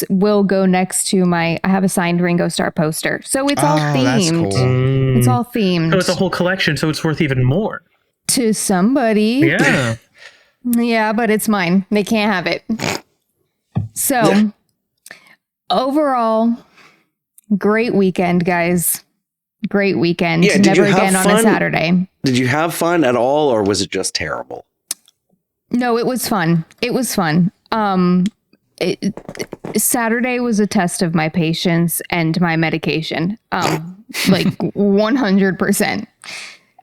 will go next to I have a signed Ringo Starr poster. So it's all themed. That's cool. It's all themed. So it's a whole collection, so it's worth even more. To somebody. Yeah. Yeah, but it's mine. They can't have it. So overall, great weekend, guys. Great weekend. Yeah, did Never you have again on fun? a Saturday. Did you have fun at all, or was it just terrible? No, it was fun. It was fun. Saturday was a test of my patience and my medication. Like 100%.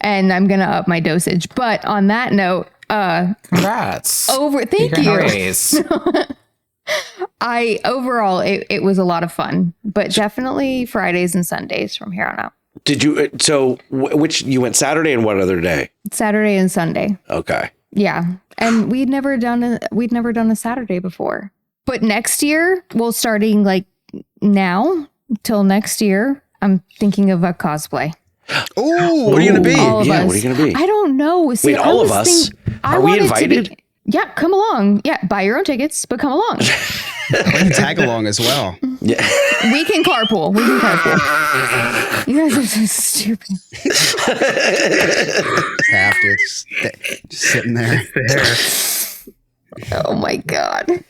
And I'm gonna up my dosage. But on that note, Congrats. thank you. Overall it was a lot of fun, but definitely Fridays and Sundays from here on out. Did you? So which you went Saturday and what other day? Saturday and Sunday. Okay. Yeah, and we'd never done a Saturday before. But next year, starting like now till next year, I'm thinking of a cosplay. Oh, what are you gonna be? All of Yeah, us. what are you gonna be? I don't know. See, Wait, all of us? Are we invited? Yeah, come along. Yeah, buy your own tickets, but come along. We can tag along as well. Yeah. We can carpool. You guys are so stupid. Have to just sitting there. Oh my god.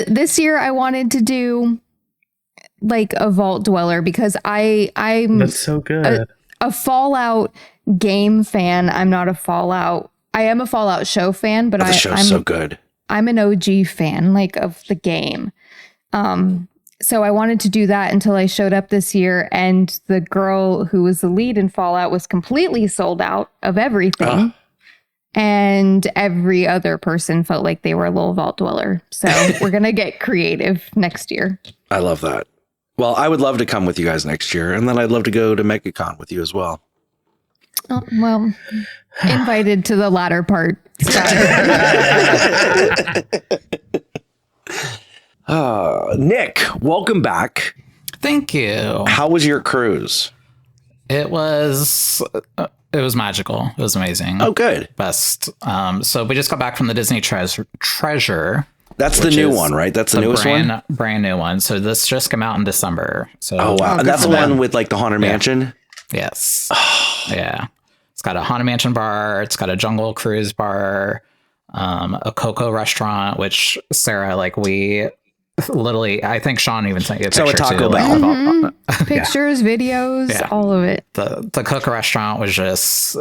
This year I wanted to do like a Vault Dweller because I'm That's so good. a Fallout game fan. I'm not a Fallout. I am a Fallout show fan, but The show's so good. I'm an OG fan, like, of the game. So I wanted to do that until I showed up this year, and the girl who was the lead in Fallout was completely sold out of everything. And every other person felt like they were a little Vault Dweller. So we're going to get creative next year. I love that. Well, I would love to come with you guys next year, and then I'd love to go to MegaCon with you as well. Oh, well, invited to the latter part. Nick, welcome back. Thank you. How was your cruise? It was magical. It was amazing. Oh, good. Best. So we just got back from the Disney Treasure. That's the new one, right? That's the newest one? Brand new one. So this just came out in December. So Oh, wow. And that's the one with like the Haunted Mansion? Yes. Yeah. It's got a Haunted Mansion bar. It's got a Jungle Cruise bar, a Coco restaurant, which Sarah, like, we literally, I think Sean even sent you a picture. So a Taco too, Bell. Mm-hmm. Pictures, videos, all of it. The Coco restaurant was just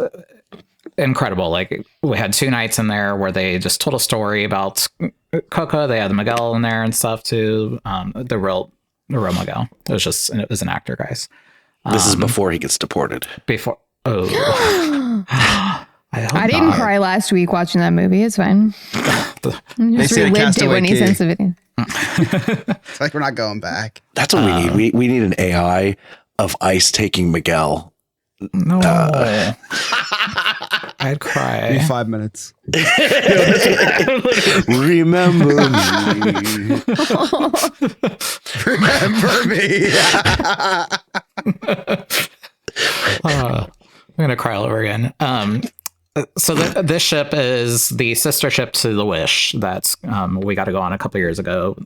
incredible. Like, we had 2 nights in there where they just told a story about Coco. They had Miguel in there and stuff too. The real Miguel. It was an actor, guys. This is before he gets deported. I didn't cry last week watching that movie. It's fine. I just relived it when he sent the video. It's like we're not going back. That's what we need. We need an AI of ice taking Miguel. No. I'd cry. 5 minutes. Remember me. Remember me. I'm gonna cry all over again. So this ship is the sister ship to the Wish. That's we got to go on a couple years ago.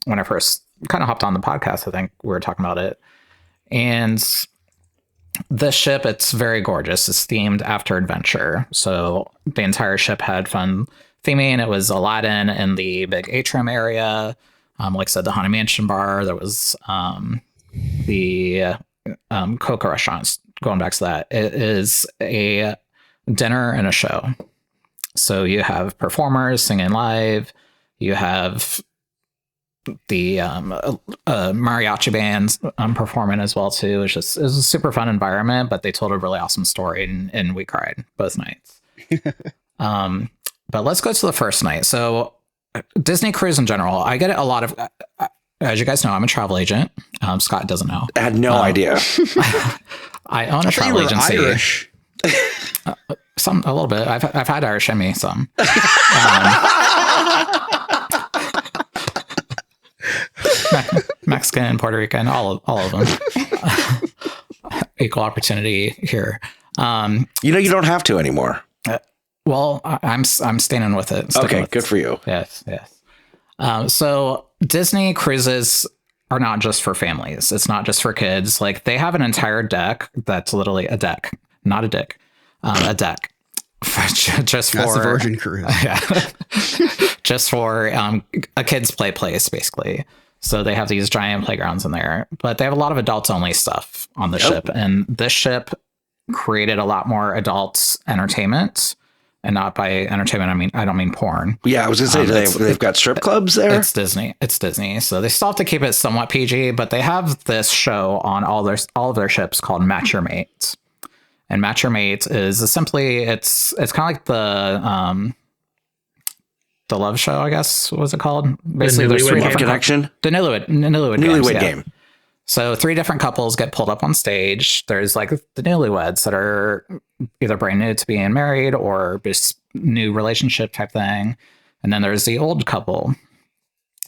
When I first kind of hopped on the podcast, I think we were talking about it. And this ship, it's very gorgeous. It's themed after adventure. So the entire ship had fun theming. It was Aladdin in the big atrium area. Like I said, the Haunted Mansion bar. There was the Coca restaurants. Going back to that, it is a dinner and a show. So you have performers singing live. You have the mariachi bands performing as well too. It was a super fun environment, but they told a really awesome story, and we cried both nights. But let's go to the first night. So Disney cruise in general, I get a lot of, as you guys know, I'm a travel agent. Scott doesn't know. I had no idea. I own a travel agency. Irish. A little bit. I've had Irish in me some. Mexican, Puerto Rican, all of them. Equal opportunity here. You don't have to anymore. Well, I'm staying with it. Okay, good for you. Yes. So Disney cruises are not just for families. It's not just for kids. Like, they have an entire deck that's literally a deck, not a dick, a deck. Just for That's the Virgin Cruise. Yeah. Just for a kid's play place, basically. So they have these giant playgrounds in there, but they have a lot of adults only stuff on the ship. And this ship created a lot more adults entertainment. And not by entertainment, I don't mean porn. Yeah, I was gonna say they've got strip clubs there. It's Disney, so they still have to keep it somewhat PG. But they have this show on all of their ships called Match Your Mate, and Match Your Mate is simply it's kind of like the love show, I guess. What was it called? Basically, there's three different connection. The Newlywed game. So 3 different couples get pulled up on stage. There's like the newlyweds that are either brand new to being married or just new relationship type thing. And then there's the old couple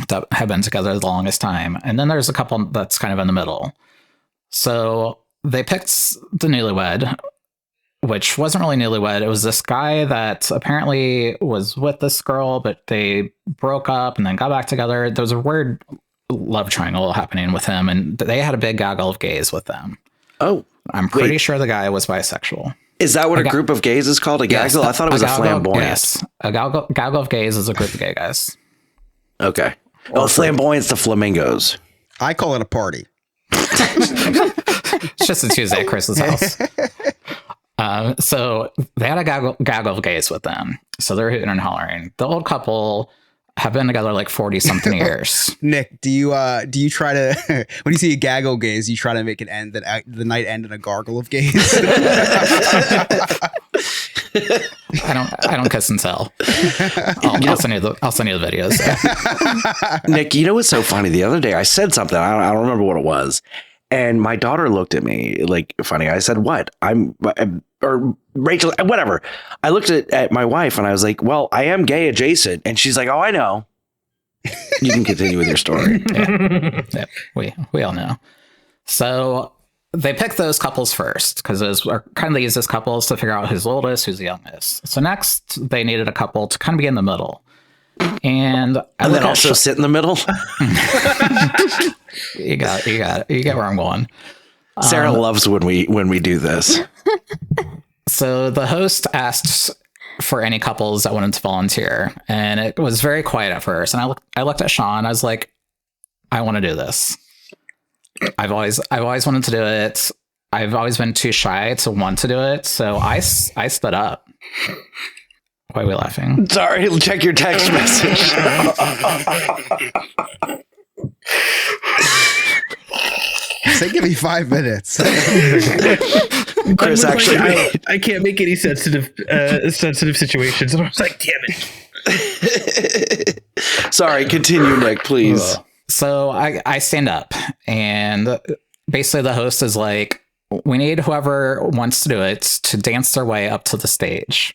that have been together the longest time. And then there's a couple that's kind of in the middle. So they picked the newlywed, which wasn't really newlywed. It was this guy that apparently was with this girl, but they broke up and then got back together. There was a weird love triangle happening with him, and they had a big gaggle of gays with them. Oh, I'm pretty sure the guy was bisexual. Is that what a group of gays is called? A gaggle? I thought it was a flamboyant. Yes, a gaggle of gays is a group of gay guys. Okay. Flamboyant's the flamingos. I call it a party. It's just a Tuesday at Chris's house. So they had a gaggle of gays with them. So they're hooting and hollering. The old couple have been together like 40 something years. Nick, do you try to when you see a gaggle gaze, you try to make it end the night end in a gargle of gaze? I don't kiss and tell. I'll send you the videos. Nick, you know what's so funny? The other day I said something. I don't remember what it was. And my daughter looked at me like funny. I said, what? Or Rachel, whatever. I looked at my wife and I was like, well, I am gay adjacent. And she's like, oh, I know. You can continue with your story. Yeah, we all know. So they picked those couples first because those are kind of the easiest couples to figure out who's the oldest, who's the youngest. So next they needed a couple to kind of be in the middle. And then also sit in the middle. You got it. You get where I'm going. Sarah loves when we do this. So the host asked for any couples that wanted to volunteer, and it was very quiet at first. And I looked at Sean. I was like, I want to do this. I've always wanted to do it. I've always been too shy to want to do it. So I stood up. Why are we laughing? Sorry, check your text message. Say, give me 5 minutes. Chris, actually, I can't make any sensitive situations, and I was like, damn it. Sorry, continue, Nick, please. So I stand up, and basically the host is like, we need whoever wants to do it to dance their way up to the stage.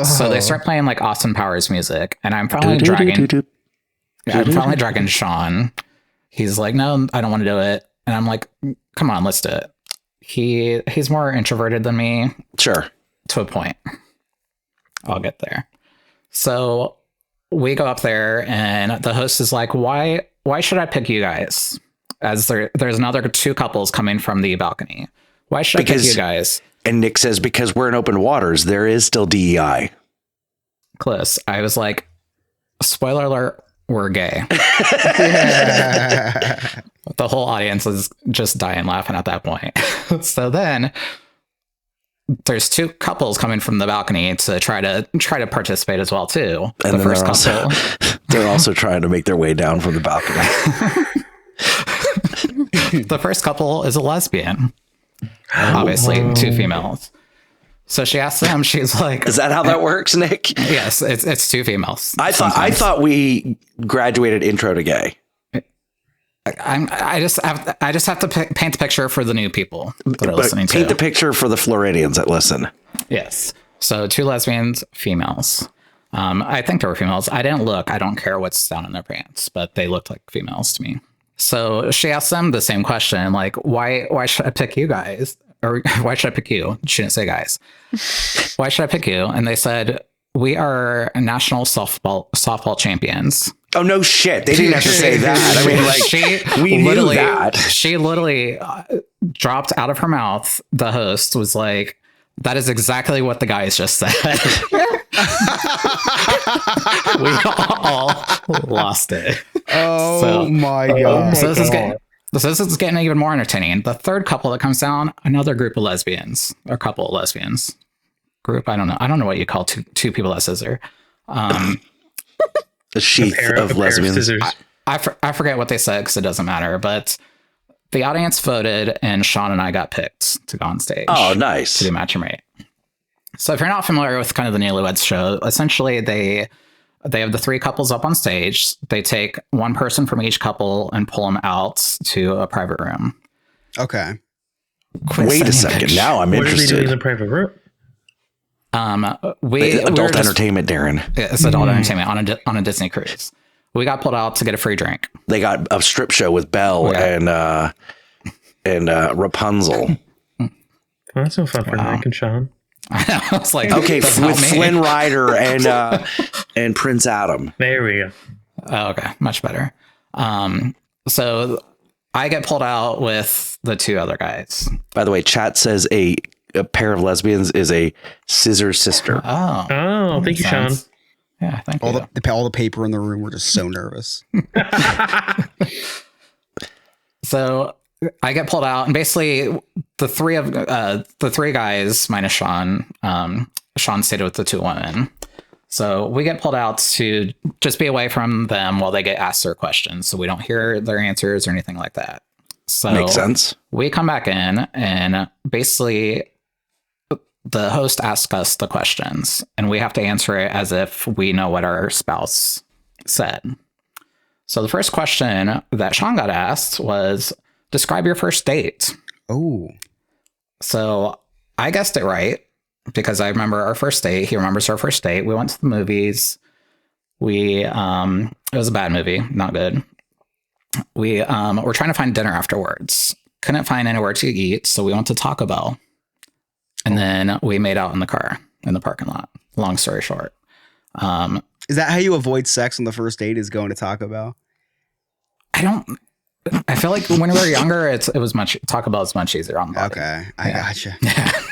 So they start playing like Austin Powers music, and I'm finally dragging Sean. He's like, no, I don't want to do it. And I'm like, come on, let's do it. He's more introverted than me. Sure. To a point. I'll get there. So we go up there, and the host is like, why should I pick you guys? As there's another two couples coming from the balcony. Why should I pick you guys? And Nick says, because we're in open waters, there is still DEI. Close. I was like, spoiler alert, we're gay. The whole audience is just dying laughing at that point. So then there's two couples coming from the balcony to try to participate as well too. And the first couple, they're also trying to make their way down from the balcony. The first couple is a lesbian. Obviously, two females. So she asked them, she's like, is that how that works, Nick? Yes, it's two females. I thought we graduated intro to gay. I just have to paint the picture for the new people that are listening to. Paint the picture for the Floridians that listen. Yes. So two lesbians, females. I think they were females. I didn't look. I don't care what's down in their pants, but they looked like females to me. So she asked them the same question, like, why should I pick you guys? Or why should I pick you? She didn't say guys. Why should I pick you? And they said, we are national softball champions. Oh, no shit. They didn't have to say that. I mean, like, we knew that. She literally dropped out of her mouth. The host was like, that is exactly what the guys just said. We all lost it. Oh, my God. So this is getting even more entertaining. The third couple that comes down, another group of lesbians, or couple of lesbians. Group, I don't know what you call two people that scissor. A sheath of lesbians. I forget what they said because it doesn't matter, but the audience voted and Sean and I got picked to go on stage. Oh, nice. To do Match Your Mate. So if you're not familiar with kind of the Newlyweds show, essentially they have the three couples up on stage. They take one person from each couple and pull them out to a private room. Okay. Wait a second. Now I'm interested. What are they doing in the private room? Adult entertainment, Darren. It's adult entertainment on a Disney cruise. We got pulled out to get a free drink. They got a strip show with Belle and Rapunzel. Well, that's no fun for Nick and Sean. I was like, okay, with Flynn Rider and Prince Adam. There we go. Oh, okay, much better. So I get pulled out with the two other guys. By the way, chat says a pair of lesbians is a scissor sister. Oh, thank you, Sean. Yeah, thank you. All the paper in the room were just so nervous. So I get pulled out, and basically the three guys minus Sean. Sean stayed with the two women. So we get pulled out to just be away from them while they get asked their questions, so we don't hear their answers or anything like that. So makes sense. We come back in, and basically the host asks us the questions, and we have to answer it as if we know what our spouse said. So the first question that Sean got asked was, describe your first date. Oh. So I guessed it right because I remember our first date. He remembers our first date. We went to the movies. It was a bad movie, not good. We were trying to find dinner afterwards. Couldn't find anywhere to eat, so we went to Taco Bell. And then we made out in the car in the parking lot. Long story short. Is that how you avoid sex on the first date, is going to Taco Bell? I feel like when we were younger, Taco Bell is much easier on the body. Okay, I gotcha.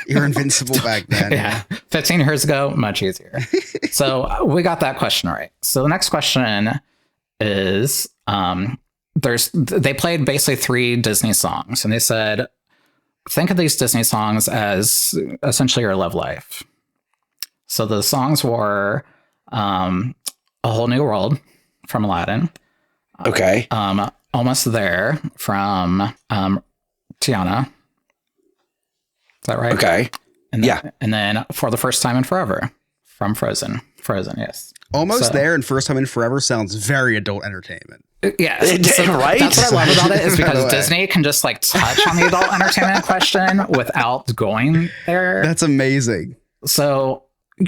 You were invincible back then. Yeah, 15 years ago, much easier. So we got that question right. So the next question is, they played basically 3 Disney songs, and they said, think of these Disney songs as essentially your love life. So the songs were A Whole New World from Aladdin. Okay. Almost There from Tiana. Is that right? Okay. And then For the First Time in Forever from Frozen. Frozen, yes. Almost So- there, and First Time in Forever sounds very adult entertainment. Yeah, Right? That's what I love about it is By the because way. Disney can just like touch on the adult entertainment question without going there. That's amazing. So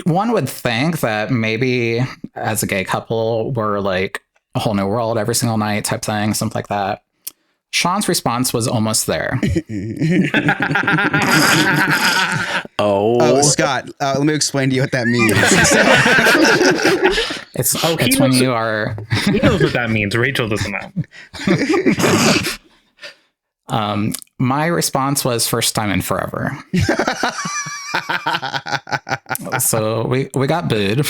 one would think that maybe as a gay couple, we're like a whole new world every single night type thing, something like that. Sean's response was almost there. Oh, Scott, let me explain to you what that means. It's Oh, he it's when knows- you are He knows what that means. Rachel doesn't know. my response was first time in forever. So we got booed.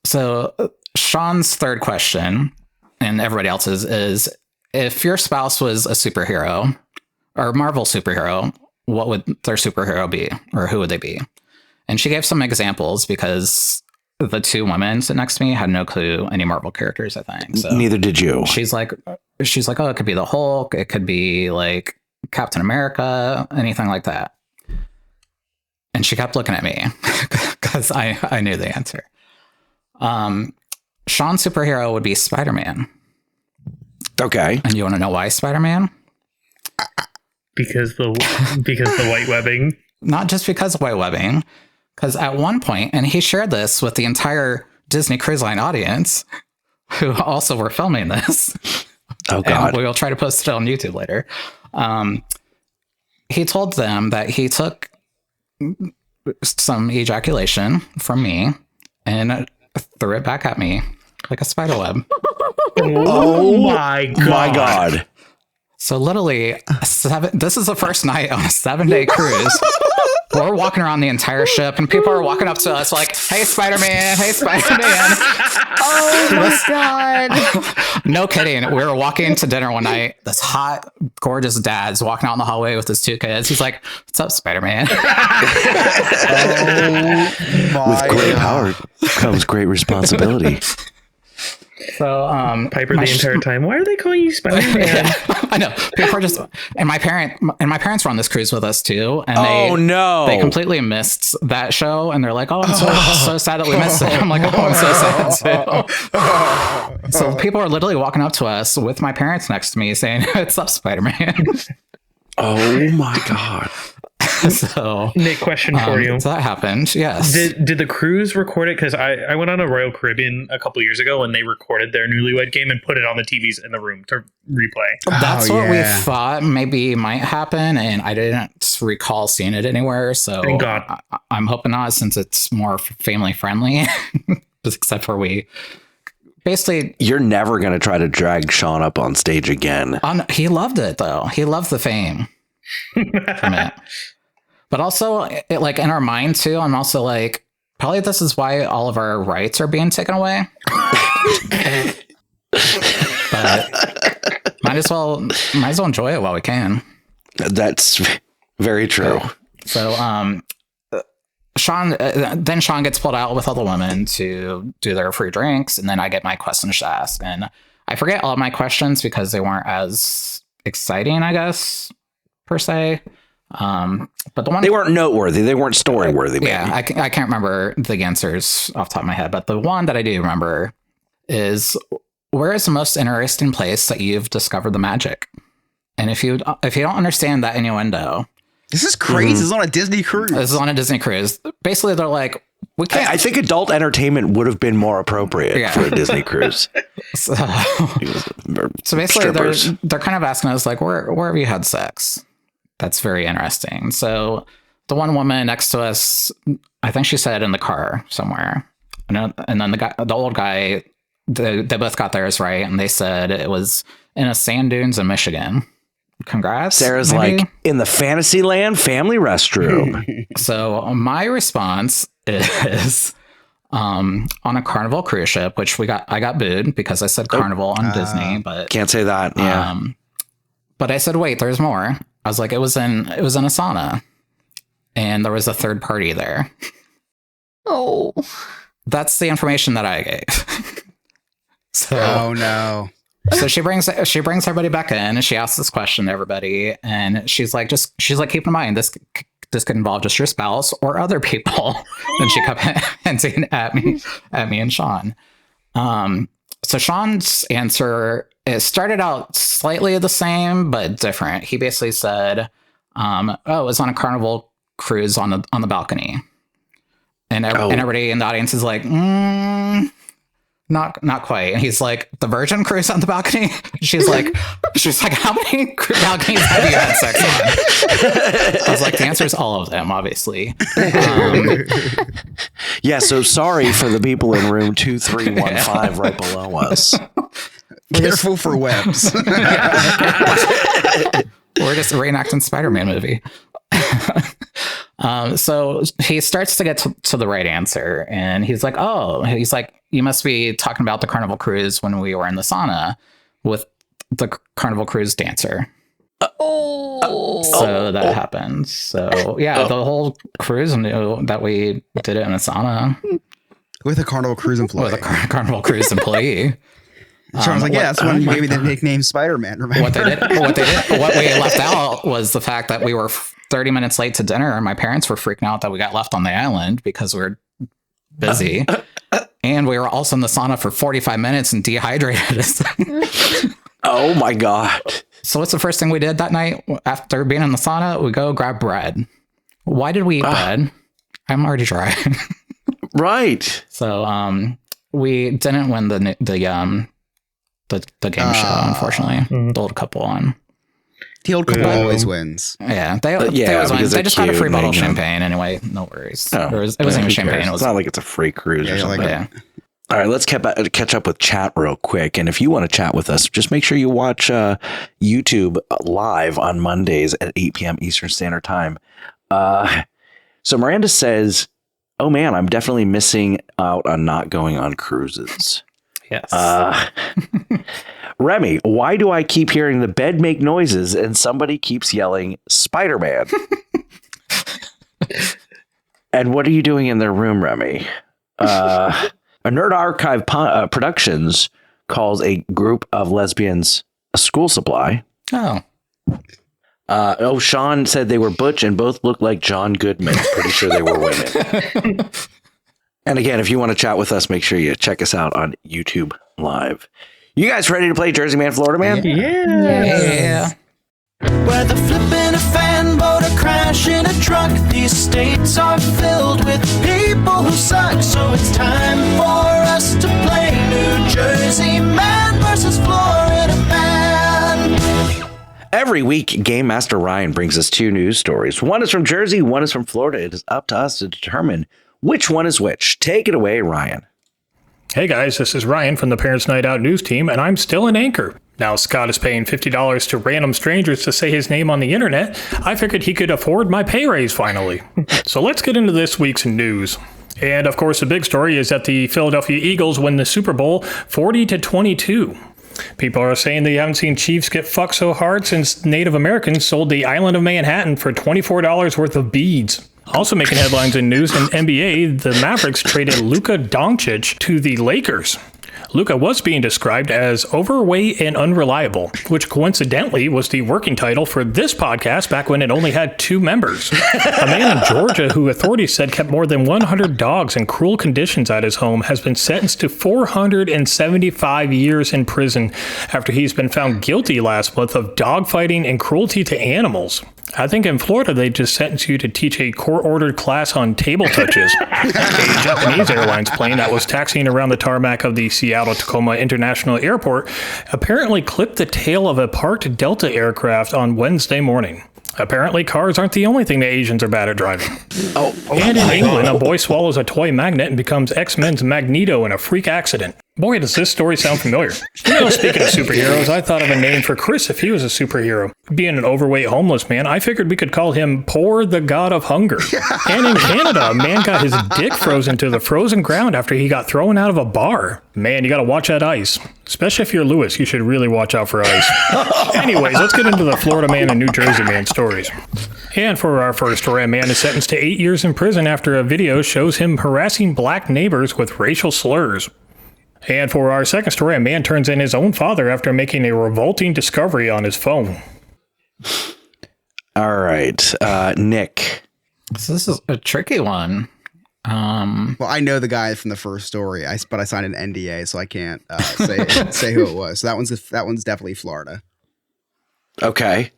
So Sean's third question and everybody else's is if your spouse was a superhero or Marvel superhero, what would their superhero be or who would they be? And she gave some examples because the two women sitting next to me had no clue any Marvel characters, I think. So Neither did you. she's like, oh, it could be the Hulk. It could be like Captain America, anything like that. And she kept looking at me because I knew the answer. Sean's superhero would be Spider-Man. Okay. And you want to know why Spider-Man? Because the white webbing. Not just because of white webbing, because at one point, and he shared this with the entire Disney Cruise Line audience, who also were filming this. Oh, And God. we will try to post it on YouTube later. He told them that he took some ejaculation from me and threw it back at me like a spider web. Oh my god. My God. So literally, this is the first night on a 7-day cruise. We're walking around the entire ship, and people are walking up to us like, "Hey, Spider-Man! Hey, Spider-Man!" Oh my god. No kidding. We were walking to dinner one night. This hot, gorgeous dad's walking out in the hallway with his two kids. He's like, "What's up, Spider-Man?" With great power comes great responsibility. So, Piper my the entire time. Why are they calling you Spider-Man? I know. People are just, and my parents were on this cruise with us too, and Oh, no. they completely missed that show, and they're like, "Oh, I'm so sad that we missed it." I'm like, "Oh, I'm so sad too." So people are literally walking up to us with my parents next to me, saying, "It's up, Spider-Man." Oh, my God. So, Nick, question for you. so that happened. Yes. Did the cruise record it? Because I went on a Royal Caribbean a couple years ago and they recorded their newlywed game and put it on the TVs in the room to replay. That's Oh, what we yeah. thought maybe might happen, and I didn't recall seeing it anywhere. So Thank God. I'm hoping not, since it's more family friendly. Except for we basically, You're never going to try to drag Sean up on stage again. he loved it though. He loved the fame from it. But also, like in our mind too, I'm also like, probably this is why all of our rights are being taken away. But might as well enjoy it while we can. That's very true. So, Sean gets pulled out with all the women to do their free drinks, and then I get my questions to ask, and I forget all of my questions because they weren't as exciting, I guess, per se. But the one They weren't noteworthy. They weren't story worthy. yeah, I can't remember the answers off the top of my head, but the one that I do remember is, where is the most interesting place that you've discovered the magic? And if you don't understand that innuendo, This is crazy. This is on a Disney cruise. this is on a Disney cruise. Basically, they're like, we can't. I think adult entertainment would have been more appropriate Yeah. for a Disney cruise. So, so basically, Strippers. they're kind of asking us like, where have you had sex? That's very interesting. So the one woman next to us, I think she said in the car somewhere, and then the old guy, they both got theirs right, and they said it was in a sand dunes in Michigan. Congrats. Sarah's maybe? like, in the Fantasyland family restroom. So my response is on a Carnival cruise ship, which I got booed because I said Carnival on Disney, but Can't say that. Yeah. but I said, wait, there's more. I was like, it was in a sauna, and there was a third party there. Oh. That's the information that I gave. So Oh no. so she brings everybody back in, and she asks this question to everybody, and she's like, keep in mind, this this could involve just your spouse or other people. And she kept hinting at me and Sean. So Sean's answer, it started out slightly the same, but different. He basically said, it was on a Carnival cruise on the balcony. And everybody in the audience is like, not quite. And he's like, the Virgin cruise on the balcony? She's like, how many balconies have you had sex on? I was like, the answer is all of them, obviously. Yeah, so sorry for the people in room 2315 right below us. Careful for webs. We're just reenacting Spider-Man movie. So he starts to get to the right answer, and he's like, you must be talking about the Carnival cruise when we were in the sauna with the Carnival cruise dancer. So that happened. So yeah, the whole cruise knew that we did it in a sauna With a Carnival Cruise employee. with a Carnival cruise employee. Sean's like, that's when you gave me the nickname Spider-Man. Remember? What we left out was the fact that we were 30 minutes late to dinner, and my parents were freaking out that we got left on the island because we were busy. And we were also in the sauna for 45 minutes and dehydrated. Oh my God. So what's the first thing we did that night after being in the sauna? We go grab bread. Why did we eat bread? I'm already dry. Right. So we didn't win the game show, unfortunately. The old couple won. The old couple always wins. Yeah, they always win. They just got a free bottle of champagne anyway. No worries. Oh, it wasn't even champagne. It's not like it's a free cruise or something. Yeah. All right, let's catch up with chat real quick. And if you want to chat with us, just make sure you watch YouTube live on Mondays at 8 p.m. Eastern Standard Time. So Miranda says, oh man, I'm definitely missing out on not going on cruises. Yes. Remy, why do I keep hearing the bed make noises and somebody keeps yelling Spider-Man? And what are you doing in their room, Remy? A Nerd Archive Productions calls a group of lesbians a school supply. Sean said they were butch and both looked like John Goodman. Pretty sure they were women. And again, if you want to chat with us, make sure you check us out on YouTube Live. You guys ready to play Jersey Man, Florida Man? Yeah. Whether flipping a fan boat or crashing a truck, these states are filled with people who suck. So it's time for us to play New Jersey Man versus Florida Man. Every week, Game Master Ryan brings us two news stories. One is from Jersey, one is from Florida. It is up to us to determine which one is which. Take it away, Ryan. Hey guys, this is Ryan from the Parents Night Out news team, and I'm still an anchor. Now Scott is paying $50 to random strangers to say his name on the internet. I figured he could afford my pay raise finally. So let's get into this week's news. And of course, the big story is that the Philadelphia Eagles win the Super Bowl 40-22. People are saying they haven't seen Chiefs get fucked so hard since Native Americans sold the island of Manhattan for $24 worth of beads. Also making headlines in news and NBA, the Mavericks traded Luka Doncic to the Lakers. Luka was being described as overweight and unreliable, which coincidentally was the working title for this podcast back when it only had 2 members. A man in Georgia who authorities said kept more than 100 dogs in cruel conditions at his home has been sentenced to 475 years in prison after he's been found guilty last month of dogfighting and cruelty to animals. I think in Florida, they just sentenced you to teach a court-ordered class on table touches. A Japanese Airlines plane that was taxiing around the tarmac of the Seattle-Tacoma International Airport apparently clipped the tail of a parked Delta aircraft on Wednesday morning. Apparently, cars aren't the only thing that Asians are bad at driving. And in England, a boy swallows a toy magnet and becomes X-Men's Magneto in a freak accident. Boy, does this story sound familiar. Speaking of superheroes, I thought of a name for Chris if he was a superhero. Being an overweight homeless man, I figured we could call him Poor the God of Hunger. And in Canada, a man got his dick frozen to the frozen ground after he got thrown out of a bar. Man, you gotta watch that ice. Especially if you're Lewis, you should really watch out for ice. Anyways, let's get into the Florida Man and New Jersey Man stories. And for our first story, a man is sentenced to 8 years in prison after a video shows him harassing black neighbors with racial slurs. And for our second story, a man turns in his own father after making a revolting discovery on his phone. All right, Nick, So this is a tricky one. Well, I know the guy from the first story, but I signed an NDA, so I can't say who it was. So that one's definitely Florida. Okay.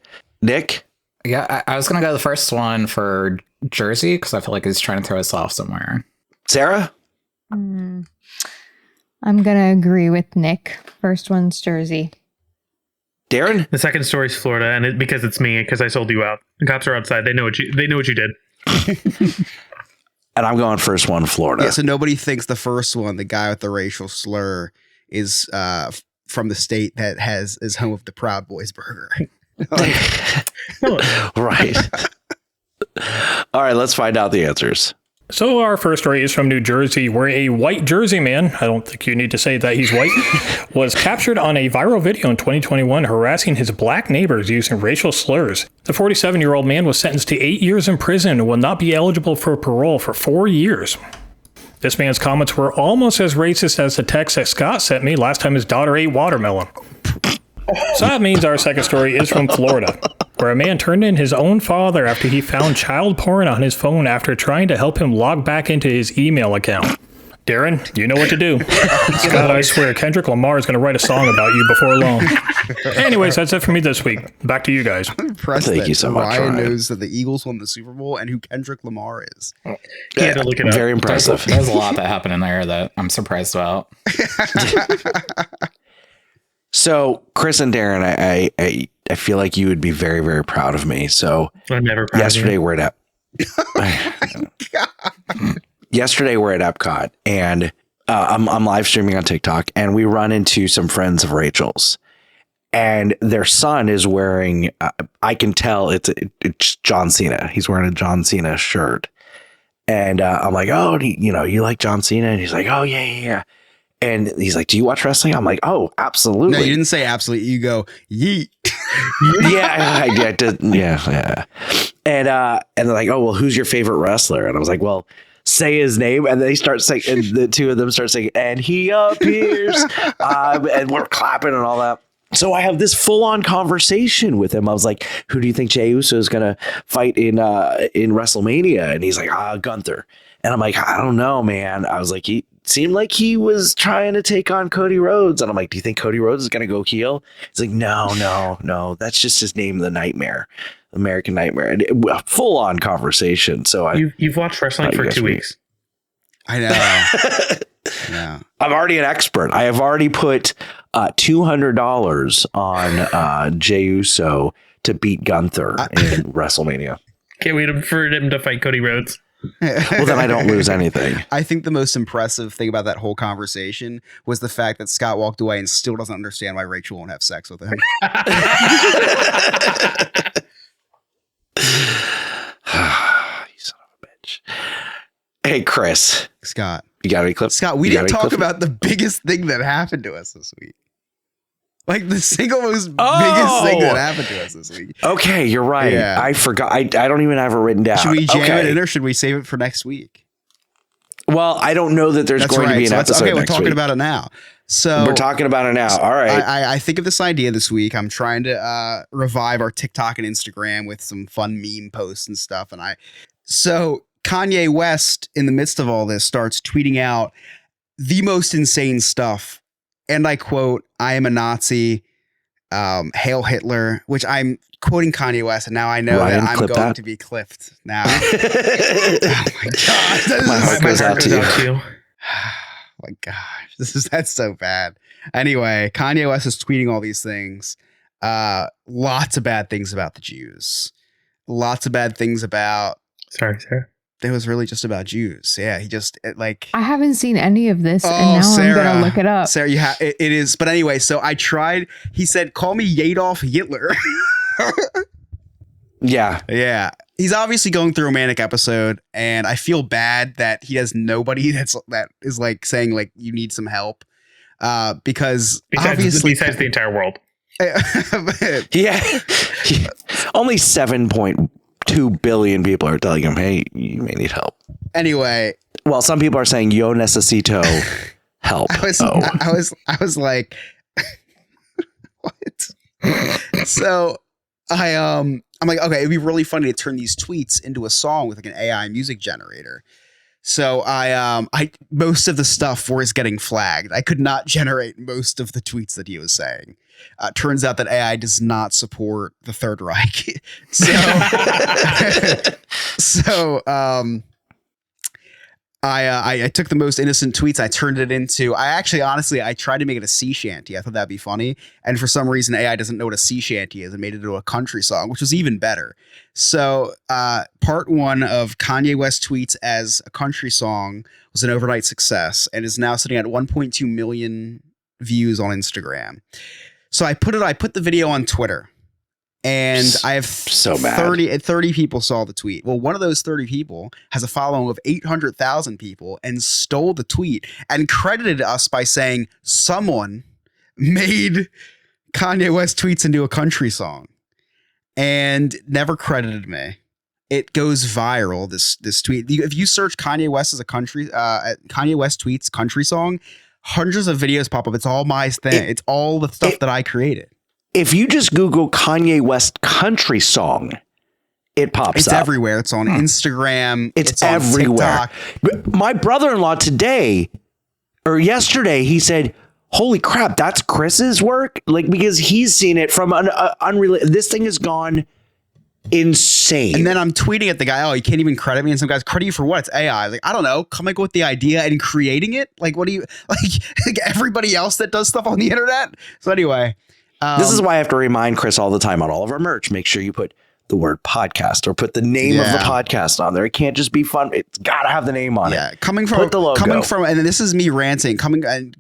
Nick? Yeah, I was going to go the first one for Jersey because I feel like he's trying to throw us off somewhere. Sarah? I'm gonna agree with Nick. First one's Jersey. Darren? The second story's Florida, and because it's me, because I sold you out. The cops are outside. They know what you did. And I'm going first one, Florida. Yeah, so nobody thinks the first one, the guy with the racial slur, is from the state that is home of the Proud Boys burger. Right. All right, let's find out the answers. So our first story is from New Jersey, where a white Jersey man, I don't think you need to say that he's white, was captured on a viral video in 2021 harassing his black neighbors using racial slurs. The 47-year-old man was sentenced to 8 years in prison and will not be eligible for parole for 4 years. This man's comments were almost as racist as the text that Scott sent me last time his daughter ate watermelon. So that means our second story is from Florida, where a man turned in his own father after he found child porn on his phone after trying to help him log back into his email account. Darren, you know what to do. Scott, I swear, Kendrick Lamar is going to write a song about you before long. Anyways, that's it for me this week. Back to you guys. I'm impressed Thank that you so much, Ryan Ryan. knows that the Eagles won the Super Bowl and who Kendrick Lamar is. You had to look it up. Very impressive. There's a lot that happened in there that I'm surprised about. So, Chris and Darren, I feel like you would be very, very proud of me. So, I'm never proud yesterday of we're at yesterday we're at Epcot, and I'm live streaming on TikTok, and we run into some friends of Rachel's, and their son is wearing. I can tell it's John Cena. He's wearing a John Cena shirt, and I'm like, oh, you like John Cena? And he's like, oh yeah. And he's like, do you watch wrestling? I'm like, oh, absolutely. No, you didn't say absolutely. You go, yeet. Yeah, I did. Yeah. And they're like, oh, well, who's your favorite wrestler? And I was like, well, say his name. And they start saying, and the two of them start saying, and he appears. And we're clapping and all that. So I have this full on conversation with him. I was like, who do you think Jey Uso is going to fight in WrestleMania? And he's like, Gunther. And I'm like, I don't know, man. I was like, he seemed like he was trying to take on Cody Rhodes. And I'm like, do you think Cody Rhodes is going to go heel? He's like, no. That's just his name, the Nightmare, American Nightmare. And full on conversation. So you've watched wrestling for 2 weeks. I know. Yeah. I'm already an expert. I have already put $200 on Jey Uso to beat Gunther in WrestleMania. Can't wait for him to fight Cody Rhodes. Well, then I don't lose anything. I think the most impressive thing about that whole conversation was the fact that Scott walked away and still doesn't understand why Rachel won't have sex with him. You son of a bitch. Hey, Chris. Scott. You got any clips? Scott, we didn't talk about the biggest thing that happened to us this week. Like the single most biggest thing that happened to us this week. Okay, you're right. Yeah. I forgot. I don't even have it written down. Should we jam it in or should we save it for next week? Well, I don't know that there's going to be an episode okay, we're next talking week. about it now. So We're talking about it now. All right. I think of this idea this week. I'm trying to revive our TikTok and Instagram with some fun meme posts and stuff. So Kanye West, in the midst of all this, starts tweeting out the most insane stuff. And I quote, I am a Nazi, Hail Hitler, which I'm quoting Kanye West. And now I know Ryan, that I'm going to be clipped now. Oh my God. My heart goes out to you. Oh my gosh, that's so bad. Anyway, Kanye West is tweeting all these things. Lots of bad things about the Jews. Lots of bad things about. Sorry, Sarah. It was really just about Jews. Yeah, I haven't seen any of this, and now Sarah, I'm gonna look it up. Sarah, it is. But anyway, so I tried. He said, "Call me Adolf Hitler." Yeah. He's obviously going through a manic episode, and I feel bad that he has nobody that is like saying like you need some help. Because besides the entire world. Yeah. Only 7.2 billion people are telling him, hey, you may need help. Anyway. Well, some people are saying, yo necesito help. I was like, what? So I I'm like, okay, it'd be really funny to turn these tweets into a song with like an AI music generator. So I most of the stuff was getting flagged. I could not generate most of the tweets that he was saying. Turns out that AI does not support the Third Reich. I took the most innocent tweets. I turned it into. I tried to make it a sea shanty. I thought that'd be funny, and for some reason AI doesn't know what a sea shanty is and made it into a country song, which was even better. So part one of Kanye West tweets as a country song was an overnight success and is now sitting at 1.2 million views on Instagram. So I put the video on Twitter. And I have 30 people saw the tweet. Well, one of those 30 people has a following of 800,000 people and stole the tweet and credited us by saying someone made Kanye West tweets into a country song and never credited me. It goes viral, this tweet. If you search Kanye West as a Kanye West tweets country song, hundreds of videos pop up. It's all my thing. It's all the stuff that I created. If you just Google Kanye West country song, it pops up. It's everywhere. It's on Instagram. It's everywhere. My brother-in-law yesterday, he said, holy crap, that's Chris's work? Like, because he's seen it from an unrelated. This thing has gone insane. And then I'm tweeting at the guy, oh, you can't even credit me. And some guys, credit you for what? It's AI. Like, I don't know. Come up with the idea and creating it. Like, what do you like everybody else that does stuff on the internet? So anyway. This is why I have to remind Chris all the time on all of our merch. Make sure you put the word podcast or put the name of the podcast on there. It can't just be fun. It's got to have the name on it. Coming from, and this is me ranting.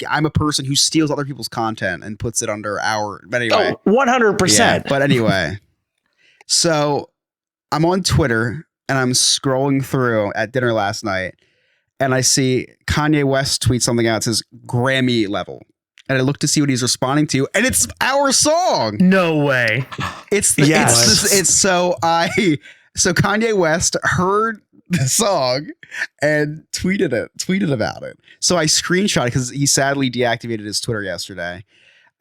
I'm a person who steals other people's content and puts it under our. But anyway, 100%. Yeah, but anyway, so I'm on Twitter and I'm scrolling through at dinner last night, and I see Kanye West tweet something out. It says Grammy level. And I looked to see what he's responding to, and it's our song. No way. So Kanye West heard the song and tweeted about it. So I screenshot it because he sadly deactivated his Twitter yesterday.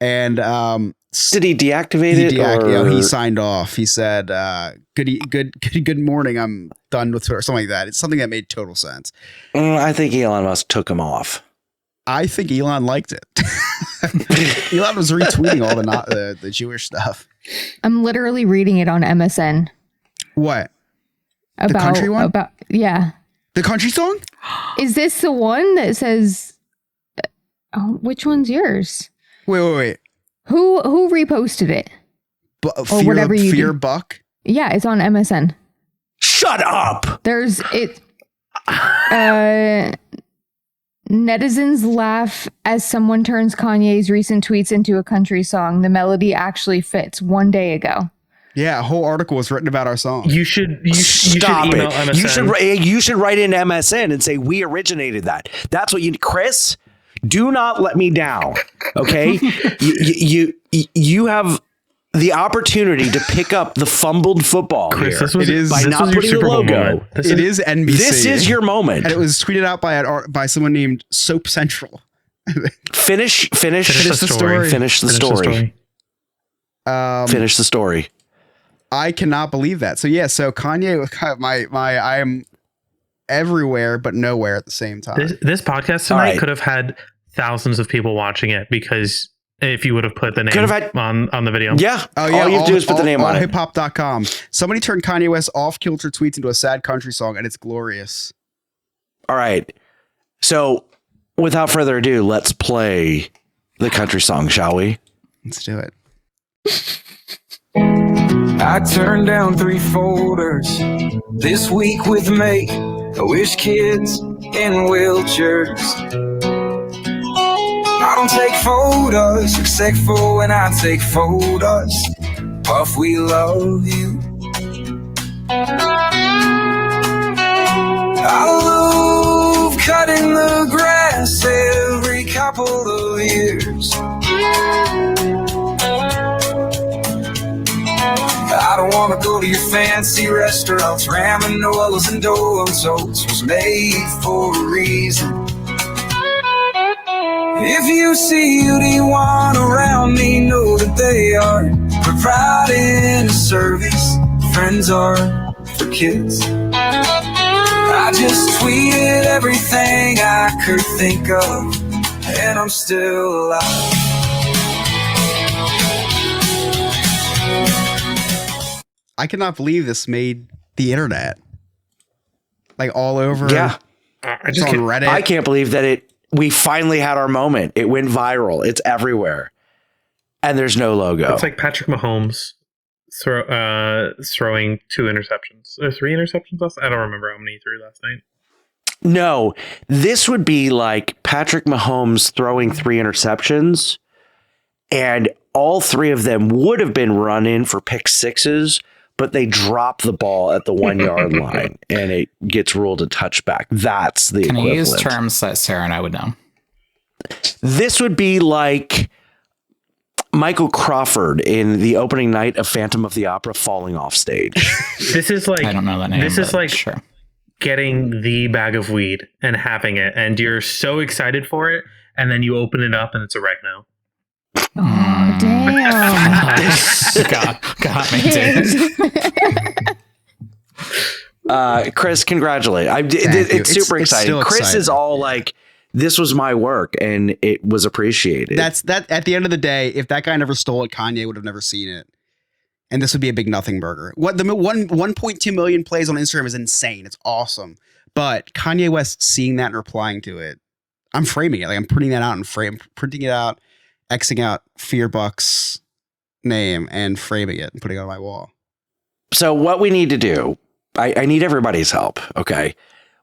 And did he deactivate it? He signed off. He said, "Good morning. I'm done with Twitter." Something like that. It's something that made total sense. I think Elon Musk took him off. I think Elon liked it. Elon was retweeting all the Jewish stuff. I'm literally reading it on MSN. What? The country one? Yeah. The country song? Is this the one that says? Which one's yours? Wait. Who reposted it? Fear Buck? Yeah, it's on MSN. Shut up. There's it. Netizens laugh as someone turns Kanye's recent tweets into a country song. The melody actually fits. 1 day ago. Yeah, a whole article was written about our song. You should email MSN. You should write in MSN and say we originated that. That's what you, Chris. Do not let me down. Okay, you have the opportunity to pick up the fumbled football. Chris, here. It is not putting the logo. It is NBC. This is your moment, and it was tweeted out by someone named Soap Central. Finish the story. Finish the story. I cannot believe that. So Kanye was kind of I am everywhere but nowhere at the same time. This podcast tonight could have had thousands of people watching it because if you would have put the name on the video. Yeah. Oh, yeah. All you have to do is put the name on it. Hiphop.com. Somebody turned Kanye West off-kilter tweets into a sad country song, and it's glorious. All right. So without further ado, let's play the country song, shall we? Let's do it. I turned down 3 folders this week with me. I wish kids in wheelchairs. I don't take photos except for when I take photos. Puff, we love you. I love cutting the grass every couple of years. I don't want to go to your fancy restaurants. Ramen noodles and Doritos was made for a reason. If you see anyone around me, know that they are providing a service friends are for kids. I just tweeted everything I could think of, and I'm still alive. I cannot believe this made the internet. Like all over. Yeah. It's on Reddit. I can't believe that we finally had our moment. It went viral. It's everywhere. And there's no logo. It's like Patrick Mahomes throwing 2 interceptions. Or 3 interceptions last night? I don't remember how many he threw last night. No, this would be like Patrick Mahomes throwing 3 interceptions, and all 3 of them would have been run in for pick sixes, but they drop the ball at the 1 yard line and it gets ruled a touchback. That's the Can equivalent. you use terms that Sarah and I would know? This would be like Michael Crawford in the opening night of Phantom of the Opera falling off stage. This is like, I don't know that name. This is like sure. getting the bag of weed and having it, and you're so excited for it, and then you open it up and it's oregano. Oh, damn. got me, dude. Chris, congratulate. It's super exciting. Chris is all like, this was my work and it was appreciated. That's that. At the end of the day, if that guy never stole it, Kanye would have never seen it. And this would be a big nothing burger. What the 1.2 million plays on Instagram is insane. It's awesome. But Kanye West seeing that and replying to it, I'm framing it. Like I'm printing that out and printing it out, Xing out Fearbuck's name and framing it and putting it on my wall. So what we need to do, I need everybody's help. Okay.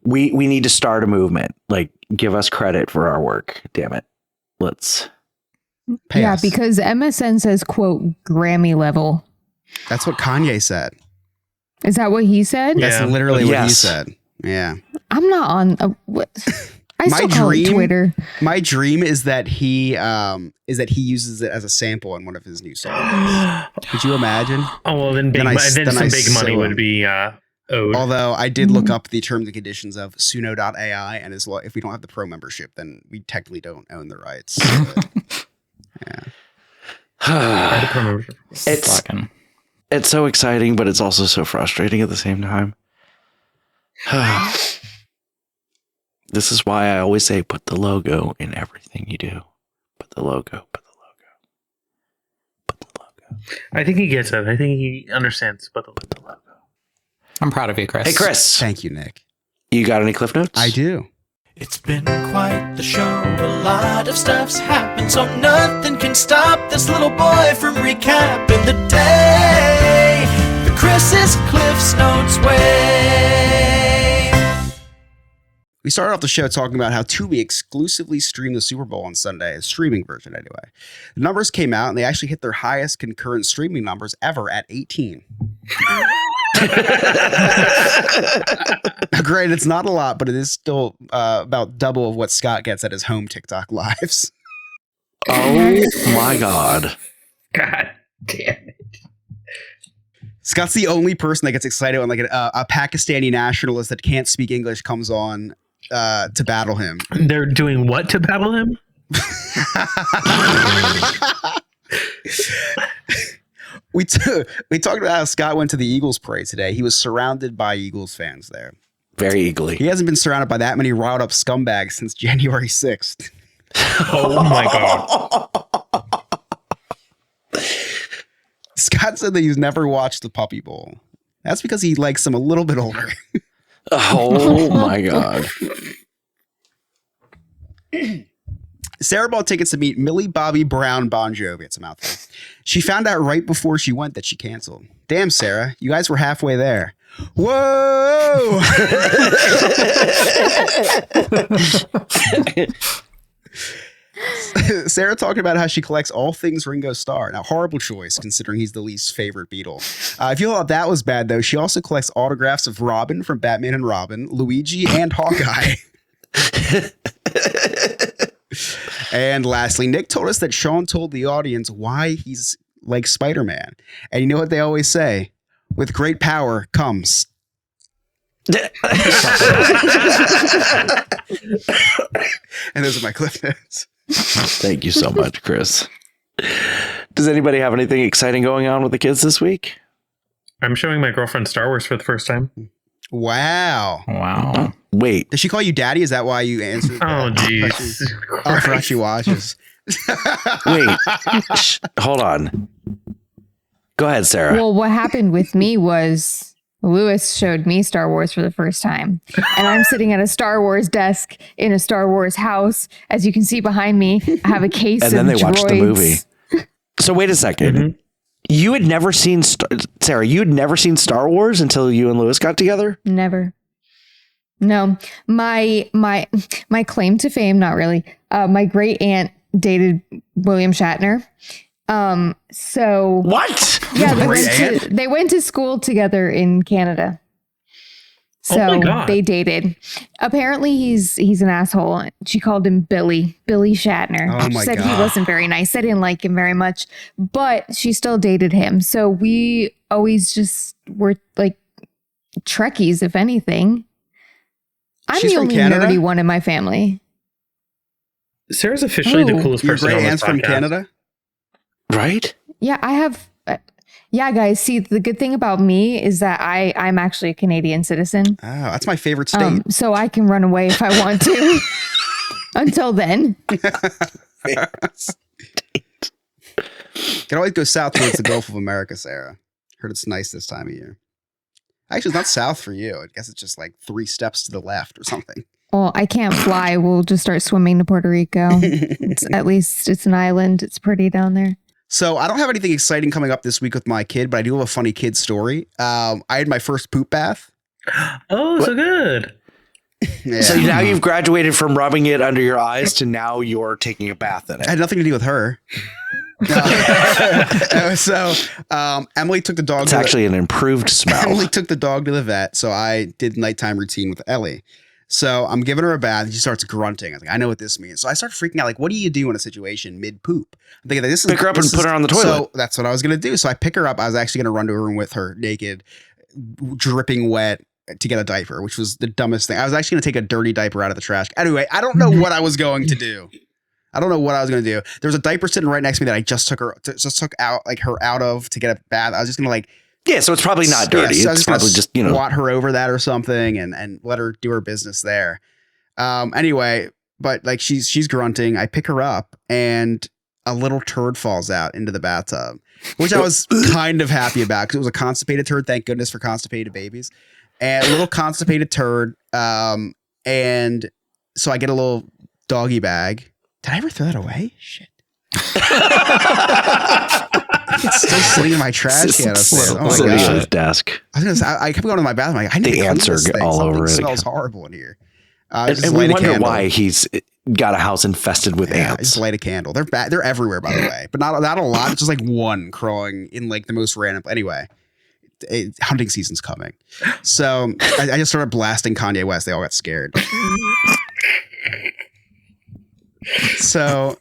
We need to start a movement. Like, give us credit for our work. Damn it. Let's pay us. Because MSN says, quote, Grammy level. That's what Kanye said. Is that what he said? That's literally what he said. Yeah. I'm not on what I still call it Twitter. My dream is that he uses it as a sample in one of his new songs. Could you imagine? Oh well, then some big money would be owed. Although I did look up the terms and conditions of Suno.ai, and if we don't have the pro membership, then we technically don't own the rights. Yeah. It's so exciting, but it's also so frustrating at the same time. This is why I always say put the logo in everything you do. Put the logo. I think he gets it. I think he understands. Put the logo. I'm proud of you, Chris. Hey, Chris. Thank you, Nick. You got any Cliff Notes? I do. It's been quite the show. A lot of stuff's happened, so nothing can stop this little boy from recapping the day the Chris's Cliff's Notes way. We started off the show talking about how Tubi exclusively streamed the Super Bowl on Sunday, a streaming version anyway. The numbers came out and they actually hit their highest concurrent streaming numbers ever at 18. Great, it's not a lot, but it is still about double of what Scott gets at his home TikTok lives. Oh my God. God damn it. Scott's the only person that gets excited when like a Pakistani nationalist that can't speak English comes on to battle him. They're doing what to battle him? We talked about how Scott went to the Eagles parade today. He was surrounded by Eagles fans there. Very eagerly. He hasn't been surrounded by that many riled up scumbags since January 6th. Oh my God. Scott said that he's never watched the Puppy Bowl. That's because he likes them a little bit older. Oh my God. Sarah bought tickets to meet Millie Bobby Brown Bon Jovi. It's a mouthful. She found out right before she went that she canceled. Damn, Sarah, you guys were halfway there. Whoa! Sarah talking about how she collects all things Ringo Starr. Now, horrible choice considering he's the least favorite Beatle. If you thought that was bad, though, she also collects autographs of Robin from Batman and Robin, Luigi, and Hawkeye. And lastly, Nick told us that Sean told the audience why he's like Spider-Man. And you know what they always say? With great power comes. And those are my Cliff Notes. Thank you so much, Chris. Does anybody have anything exciting going on with the kids this week? I'm showing my girlfriend Star Wars for the first time. Wow. Wow. Wait. Does she call you daddy? Is that why you answered? Oh, that? jeez. Oh, I forgot she watches. Wait. Hold on. Go ahead, Sarah. Well, what happened with me was Lewis showed me Star Wars for the first time. And I'm sitting at a Star Wars desk in a Star Wars house. As you can see behind me, I have a case And of then they watched the droids. movie. So wait a second. Mhm. You had never seen Sarah. You had never seen Star Wars until you and Lewis got together. Never. No, my claim to fame, not really. My great aunt dated William Shatner. So What? yeah, Great they went to school together in Canada. Oh my So God. they dated. Apparently he's an asshole. She called him Billy Shatner. Oh She my said he God. wasn't very nice. I didn't like him very much, but she still dated him. So we always just were like Trekkies, if anything. I'm She's the from only Canada? nerdy one in my family. Sarah's officially the Ooh. coolest Your person great on this aunt's from podcast. Canada? Right? Yeah, I have. Yeah, guys. See, the good thing about me is that I'm actually a Canadian citizen. Oh, that's my favorite state. So I can run away if I want to. Until then, Can always go south towards the Gulf of America, Sarah. Heard it's nice this time of year. Actually, it's not south for you. I guess it's just like 3 steps to the left or something. well, I can't fly. We'll just start swimming to Puerto Rico. At least it's an island. It's pretty down there. So I don't have anything exciting coming up this week with my kid, but I do have a funny kid story. I had my first poop bath. Oh, so good. Yeah. So now you've graduated from rubbing it under your eyes to now you're taking a bath in I it. had nothing to do with her. Emily took the dog. It's actually an improved smell. Emily took the dog to the vet, so I did nighttime routine with Ellie. So I'm giving her a bath, and she starts grunting. I was like, I know what this means. So I start freaking out. Like, what do you do in a situation mid poop? I'm thinking, this is Pick her up and this put is- her on the toilet. So that's what I was gonna do. So I pick her up. I was actually gonna run to her room with her naked, dripping wet, to get a diaper, which was the dumbest thing. I was actually gonna take a dirty diaper out of the trash. Anyway, I don't know what I was going to do. I don't know what I was gonna do. There was a diaper sitting right next to me that I just took out like her out of to get a bath. I was just gonna like. Yeah, so it's probably not dirty. Yeah, so I was It's gonna probably just, you know. squat her over that or something and let her do her business there. Anyway, but like she's grunting. I pick her up and a little turd falls out into the bathtub, which I was kind of happy about because it was a constipated turd. Thank goodness for constipated babies. And a little constipated turd. And so I get a little doggy bag. Did I ever throw that away? Shit. It's still sitting in my trash can upstairs. Oh my Sitting on his god! desk. I kept going to my bathroom. Like, I need The to clean answer this thing. all Something over it smells again. horrible in here. And Just we light a wonder candle. why he's got a house infested with Yeah, ants. just light a candle. They're they're everywhere, by the way, but not a lot. It's just like one crawling in like the most random. Anyway, hunting season's coming, so I just started blasting Kanye West. They all got scared. So,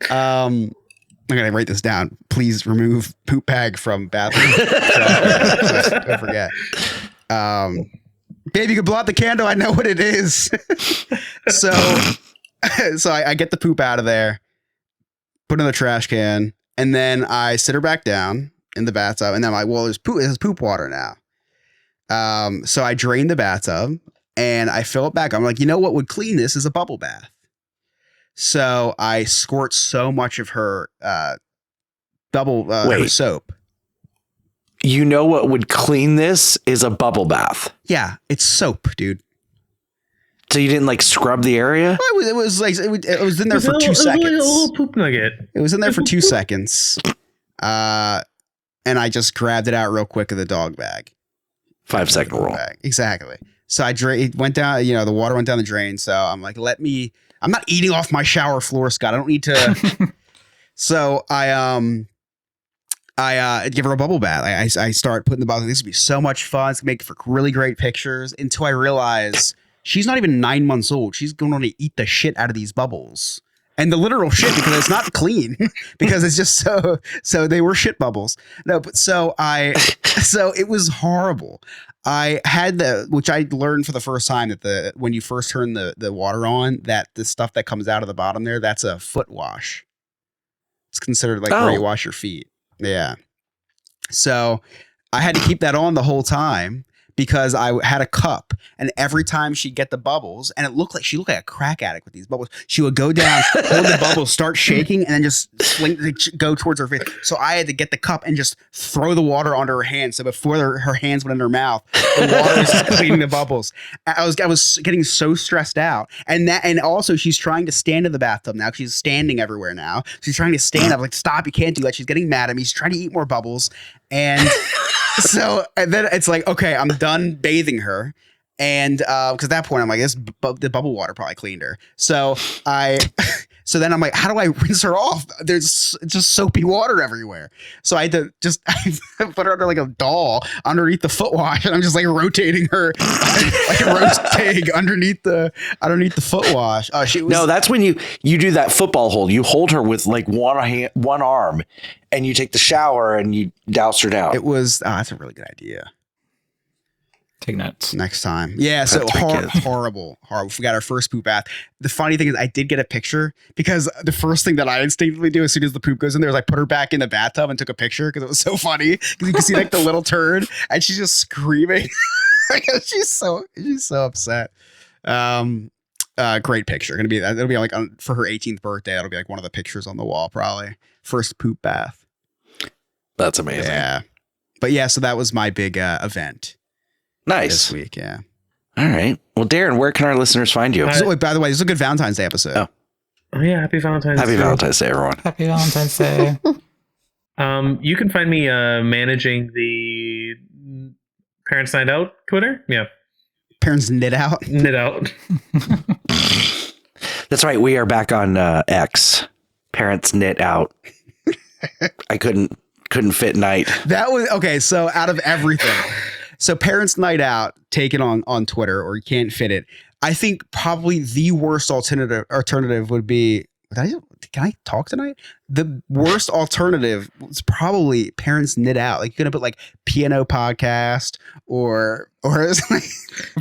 I'm gonna write this down. Please remove poop bag from bathroom. Don't forget. Babe, you can blow out the candle. I know what it is. So I get the poop out of there, put it in the trash can, and then I sit her back down in the bathtub. And then I'm like, well, there's poop water now. So I drain the bathtub and I fill it back. I'm like, you know what would clean this is a bubble bath. So I squirt so much of her her soap. You know what would clean this is a bubble bath. Yeah, it's soap, dude. So you didn't like scrub the area? It was like it was in there for 2 It was like seconds. a little poop nugget. It was in there for 2 seconds. And I just grabbed it out real quick in the dog bag. 5-second rule. Bag. Exactly. So it went down, the water went down the drain. So I'm like, I'm not eating off my shower floor, Scott. I don't need to. So I give her a bubble bath. I start putting the bottle. This would be so much fun. It's gonna make for really great pictures until I realize she's not even 9 months old. She's going to eat the shit out of these bubbles. And the literal shit, because it's not clean, because it's just so they were shit bubbles. No, but so it was horrible. I had which I learned for the first time that when you first turn the water on, that the stuff that comes out of the bottom there, that's a foot wash. It's considered like where you wash your feet. Yeah. So I had to keep that on the whole time because I had a cup, and every time she'd get the bubbles, and she looked like a crack addict with these bubbles. She would go down, hold the bubbles, start shaking, and then just go towards her face. So I had to get the cup and just throw the water onto her hand. So before her hands went in her mouth, the water was just cleaning the bubbles. I was getting so stressed out, and also she's trying to stand in the bathtub now. She's standing everywhere now. She's trying to stand up. Like, stop! You can't do that. She's getting mad at me. She's trying to eat more bubbles, and and then it's like, okay, I'm done bathing her. And because at that point I'm like, the bubble water probably cleaned her. So then I'm like, how do I rinse her off? There's just soapy water everywhere. So I had to I put her under like a doll underneath the foot wash, and I'm just like rotating her like a roast pig underneath the foot wash. No, that's when you do that football hold. You hold her with like one arm, and you take the shower and you douse her down. It was that's a really good idea. Take notes next time. Yeah, so horrible. We got our first poop bath. The funny thing is I did get a picture because the first thing that I instinctively do as soon as the poop goes in there is I put her back in the bathtub and took a picture because it was so funny. Because you can see like the little turd and she's just screaming. she's so upset. Great picture. It'll be like for her 18th birthday. That'll be like one of the pictures on the wall probably. First poop bath. That's amazing. Yeah. But yeah, so that was my big event. Nice. This week, yeah. All right. Well, Darren, where can our listeners find you? Wait, by the way, this is a good Valentine's Day episode. Oh yeah, happy Valentine's Day. Happy Valentine's Day, everyone. Happy Valentine's Day. You can find me managing the Parents Night Out Twitter. Yeah. Parents Knit Out. Knit Out. That's right. We are back on X. Parents Knit Out. I couldn't fit night. That was okay. So out of everything. So Parents Night Out, take it on Twitter, or you can't fit it. I think probably the worst alternative would be. Can I talk tonight? The worst alternative was probably Parents Knit Out. Like, you're gonna put like piano podcast or it's like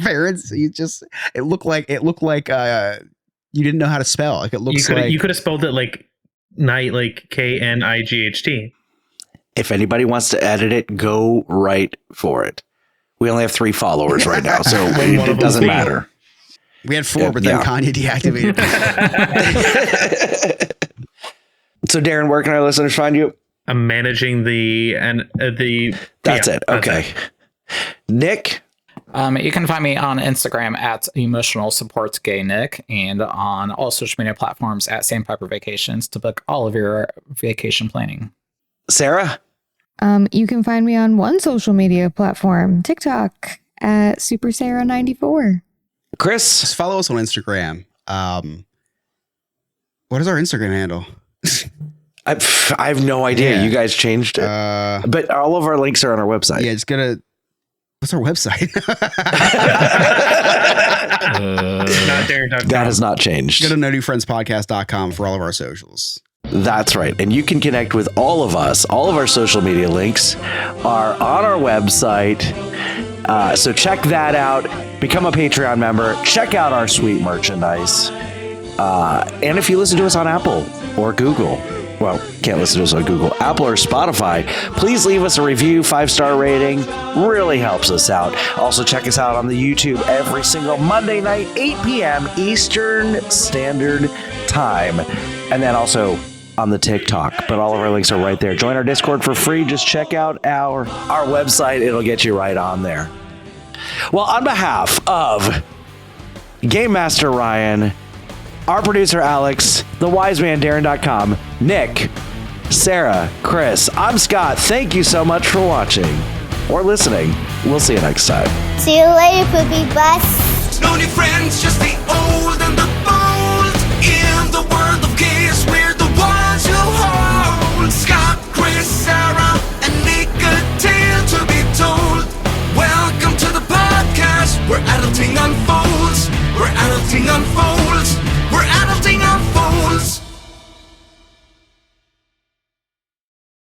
parents. It looked like you didn't know how to spell. Like, it looks you could have spelled it like night, like KNIGHT. If anybody wants to edit it, go right for it. We only have 3 followers right now, so it doesn't matter. We had 4, but then Kanye deactivated. So, Darren, where can our listeners find you? I'm managing the. That's it. Okay. Nick? You can find me on Instagram at Emotional Supports Gay Nick, and on all social media platforms at Sandpiper Vacations to book all of your vacation planning. Sarah? You can find me on one social media platform, TikTok, at SuperSarah94. Chris? Just follow us on Instagram. What is our Instagram handle? I have no idea. Yeah. You guys changed it. But all of our links are on our website. Yeah, just what's our website? Not Darren.com. That has not changed. Go to nonewfriendspodcast.com for all of our socials. That's right. And you can connect with all of us. All of our social media links are on our website. So check that out. Become a Patreon member. Check out our sweet merchandise. And if you listen to us on Apple or Google, well, can't listen to us on Google, Apple or Spotify, please leave us a review, 5-star rating. Really helps us out. Also, check us out on the YouTube every single Monday night, 8 p.m. Eastern Standard Time. And then also on the TikTok, but all of our links are right there. Join our Discord for free. Just check out our website. It'll get you right on there. Well, on behalf of Game Master Ryan, our producer Alex, the wise man Darren.com, Nick, Sarah, Chris, I'm Scott. Thank you so much for watching or listening. We'll see you next time. See you later, poopy bus. No new friends, just the